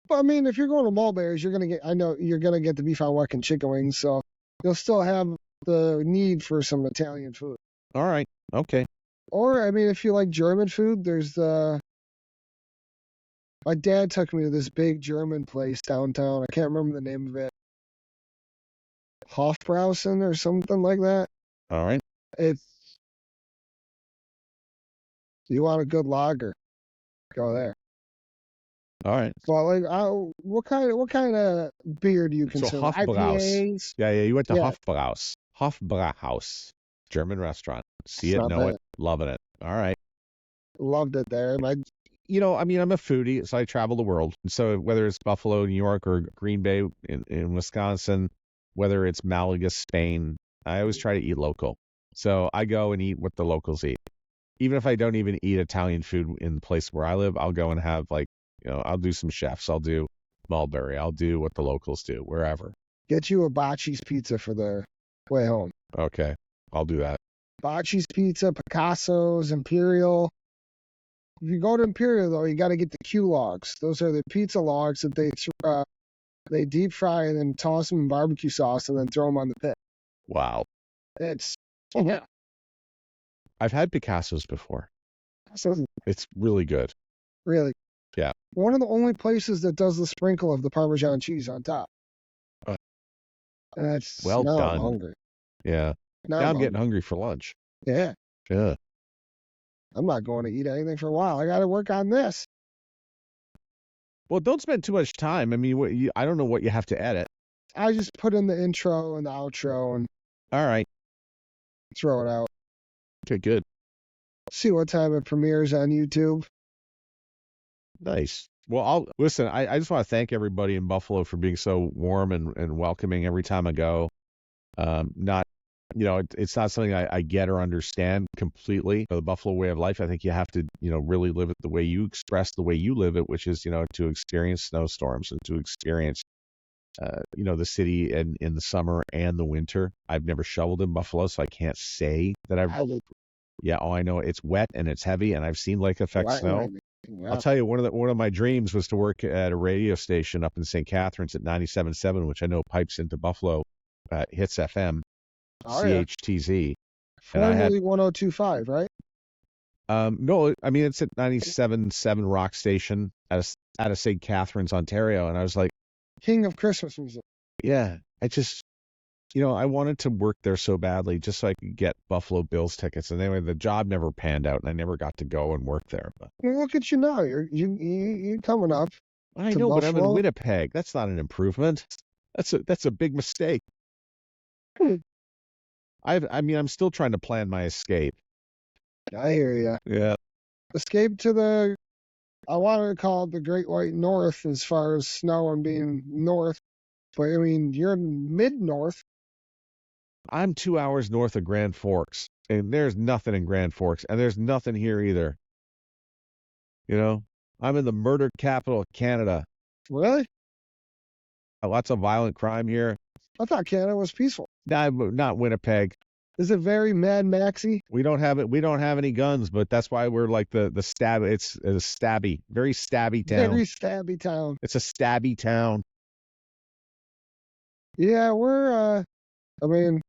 But I mean, if you're going to Mulberry's, you're gonna get the beef on weck and chicken wings, so you'll still have the need for some Italian food.
All right. Okay.
Or I mean, if you like German food, there's my dad took me to this big German place downtown. I can't remember the name of it. Hofbrausen or something like that.
All right.
You want a good lager, go there.
All right.
Well, like, what kind of beer do you consume?
So
IPAs?
Yeah. You went to Hofbrauhaus. Hofbrauhaus, German restaurant. See it, know it, loving it. All right.
Loved it there.
I'm a foodie, so I travel the world. And so whether it's Buffalo, New York, or Green Bay in Wisconsin, whether it's Malaga, Spain, I always try to eat local. So I go and eat what the locals eat. Even if I don't even eat Italian food in the place where I live, I'll go and have I'll do some chefs. I'll do Mulberry. I'll do what the locals do, wherever.
Get you a Bocce's pizza for the way home.
Okay, I'll do that.
Bocce's pizza, Picasso's, Imperial. If you go to Imperial, though, you got to get the Q logs. Those are the pizza logs that they deep fry and then toss them in barbecue sauce and then throw them on the pit.
Wow.
Yeah.
I've had Picasso's before. It's really good.
Really?
Yeah.
One of the only places that does the sprinkle of the Parmesan cheese on top. That's
well done.
I'm hungry.
Yeah. Now I'm getting hungry for lunch.
Yeah.
Yeah.
I'm not going to eat anything for a while. I got to work on this.
Well, don't spend too much time. I mean, I don't know what you have to edit.
I just put in the intro and the outro and.
All right.
Throw it out.
Okay, good.
See what time it premieres on YouTube.
Nice. Well, listen. I just want to thank everybody in Buffalo for being so warm and welcoming every time I go. It's not something I get or understand completely. The Buffalo way of life, I think you have to, really live it the way you express the way you live it, which is, to experience snowstorms and to experience, the city in the summer and the winter. I've never shoveled in Buffalo, so I can't say that I've. Yeah, I know it's wet and it's heavy, and I've seen lake effect snow. Yeah. I'll tell you, one of my dreams was to work at a radio station up in St. Catharines at 97.7, which I know pipes into Buffalo, Hits FM, CHTZ.
Formerly 102.5, right?
No, I mean, it's at 97.7 Rock Station out of St. Catharines, Ontario, and I was like,
King of Christmas music.
Yeah, I wanted to work there so badly just so I could get Buffalo Bills tickets. And anyway, the job never panned out, and I never got to go and work there. But
well, look at you now. You're coming up.
I
to
know,
Buffalo.
but I'm in Winnipeg. That's not an improvement. That's a big mistake. I'm still trying to plan my escape.
I hear you.
Yeah.
Escape to I want to call it the Great White North as far as snow and being north. But, I mean, you're in mid-north.
I'm 2 hours north of Grand Forks, and there's nothing in Grand Forks, and there's nothing here either. I'm in the murder capital of Canada.
Really?
Lots of violent crime here.
I thought Canada was peaceful.
Not Winnipeg.
Is it very Mad Maxy?
We don't have it. We don't have any guns, but that's why we're like the stab. It's a stabby, very stabby town.
Very stabby town.
It's a stabby town.
Yeah, we're. I mean,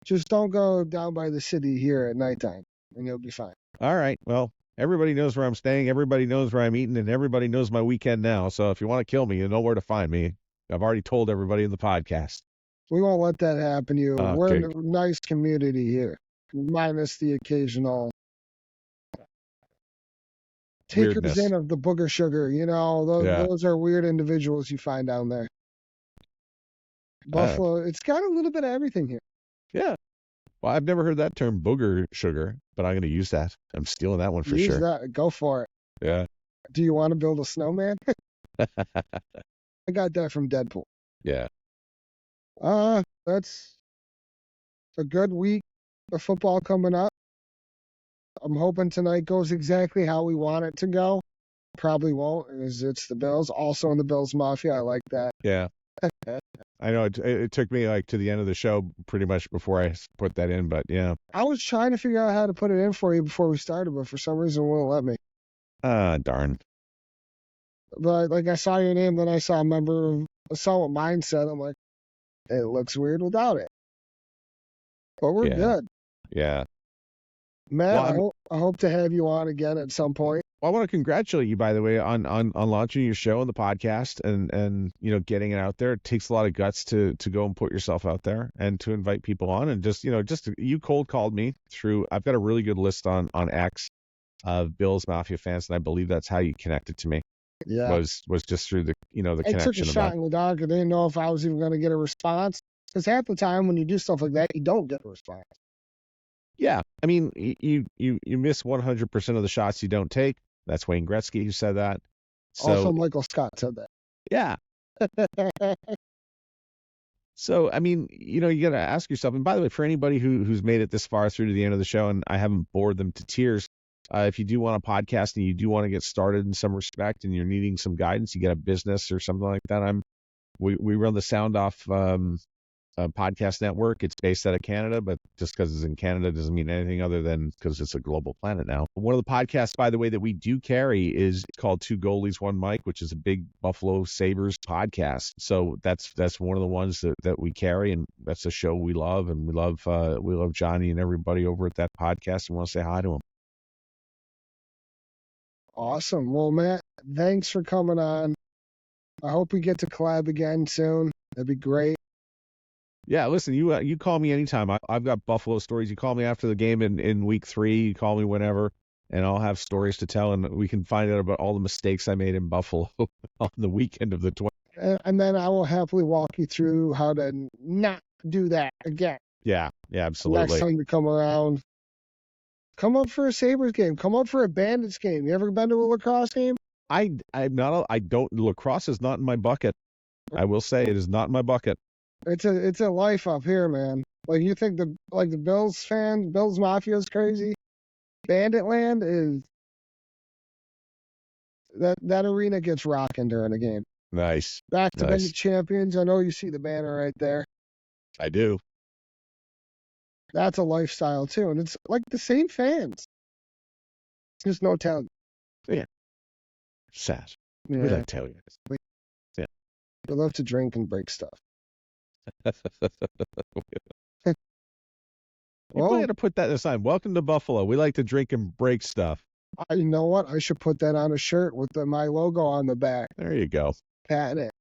just don't go down by the city here at nighttime, and you'll be fine.
All right. Well, everybody knows where I'm staying. Everybody knows where I'm eating, and everybody knows my weekend now. So if you want to kill me, you know where to find me. I've already told everybody in the podcast.
We won't let that happen to you.
Okay.
We're in a nice community here, minus the occasional takers
Weirdness.
in of the booger sugar. Those are weird individuals you find down there. Buffalo, it's got a little bit of everything here.
Yeah. Well, I've never heard that term, booger sugar, but I'm going to use that. I'm stealing that one for
Use
sure.
that. Go for it.
Yeah.
Do you want to build a snowman? I got that from Deadpool.
Yeah.
That's a good week of football coming up. I'm hoping tonight goes exactly how we want it to go. Probably won't, as it's the Bills. Also in the Bills Mafia. I like that.
Yeah. I know it took me like to the end of the show pretty much before I put that in, but yeah.
I was trying to figure out how to put it in for you before we started, but for some reason it wouldn't let me.
Darn.
But like I saw your name, then I saw a member of I saw what mine said. I'm like, it looks weird without it. But we're good.
Yeah.
Matt, I hope to have you on again at some point.
Well, I want to congratulate you, by the way, on launching your show and the podcast and getting it out there. It takes a lot of guts to go and put yourself out there and to invite people on and just you cold called me through. I've got a really good list on X of Bills Mafia fans, and I believe that's how you connected to me.
Yeah,
was just through the connection.
I took a shot in the dark. I didn't know if I was even going to get a response because half the time when you do stuff like that, you don't get a response.
Yeah, I mean, you miss 100% of the shots you don't take. That's Wayne Gretzky who said that. So,
also, Michael Scott said that.
Yeah. So, I mean, you got to ask yourself, and by the way, for anybody who's made it this far through to the end of the show, and I haven't bored them to tears, if you do want a podcast and you do want to get started in some respect and you're needing some guidance, you get a business or something like that, we run the Sound Off podcast network. It's based out of Canada, but just because it's in Canada doesn't mean anything other than because it's a global planet now. One of the podcasts, by the way, that we do carry is called Two Goalies, One Mic, which is a big Buffalo Sabres podcast. So that's one of the ones that we carry, and that's a show we love, and we love Johnny and everybody over at that podcast, and want to say hi to him.
Awesome. Well, Matt, thanks for coming on. I hope we get to collab again soon. That'd be great.
Yeah, listen, you call me anytime. I've got Buffalo stories. You call me after the game in week 3. You call me whenever, and I'll have stories to tell, and we can find out about all the mistakes I made in Buffalo on the weekend of the 20th.
And then I will happily walk you through how to not do that again.
Yeah, absolutely.
Next time you come around, come up for a Sabres game. Come up for a Bandits game. You ever been to a lacrosse game?
Lacrosse is not in my bucket. I will say it is not in my bucket.
It's a life up here, man. Like you think the Bills Mafia is crazy. Bandit Land is that arena gets rocking during a game.
Nice.
Back to being the champions. I know you see the banner right there.
I do.
That's a lifestyle too, and it's like the same fans. There's no talent.
Yeah. Sad.
Yeah.
We like tailgating. Yeah.
We love to drink and break stuff.
Well, you got to put that aside. Welcome to Buffalo. We like to drink and break stuff.
You know what? I should put that on a shirt with my logo on the back.
There you go.
Patent it.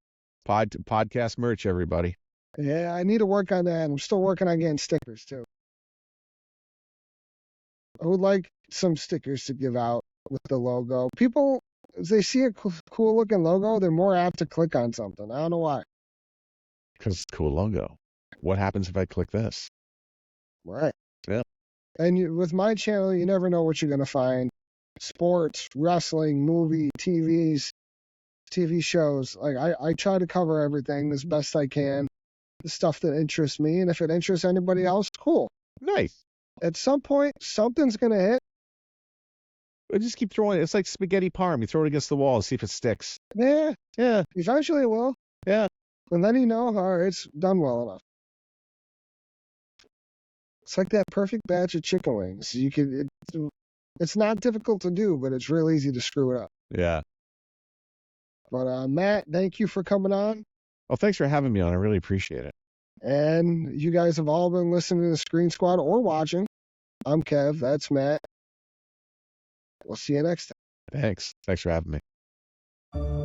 Podcast merch, everybody.
Yeah, I need to work on that. I'm still working on getting stickers too. I would like some stickers to give out with the logo. People, as they see a cool looking logo, they're more apt to click on something. I don't know why.
Because it's a cool logo. What happens if I click this?
Right.
Yeah.
And with my channel, you never know what you're going to find. Sports, wrestling, movie, TV shows. Like I try to cover everything as best I can. The stuff that interests me, and if it interests anybody else, cool.
Nice.
At some point, something's going to hit.
I just keep throwing it. It's like spaghetti parm. You throw it against the wall and see if it sticks.
Yeah.
Yeah.
Eventually it will.
Yeah.
And then you know, all right, it's done well enough. It's like that perfect batch of chicken wings. It's not difficult to do, but it's real easy to screw it up.
Yeah.
But Matt, thank you for coming on.
Well, thanks for having me on. I really appreciate it.
And you guys have all been listening to the Screen Squad or watching. I'm Kev. That's Matt. We'll see you next time.
Thanks for having me.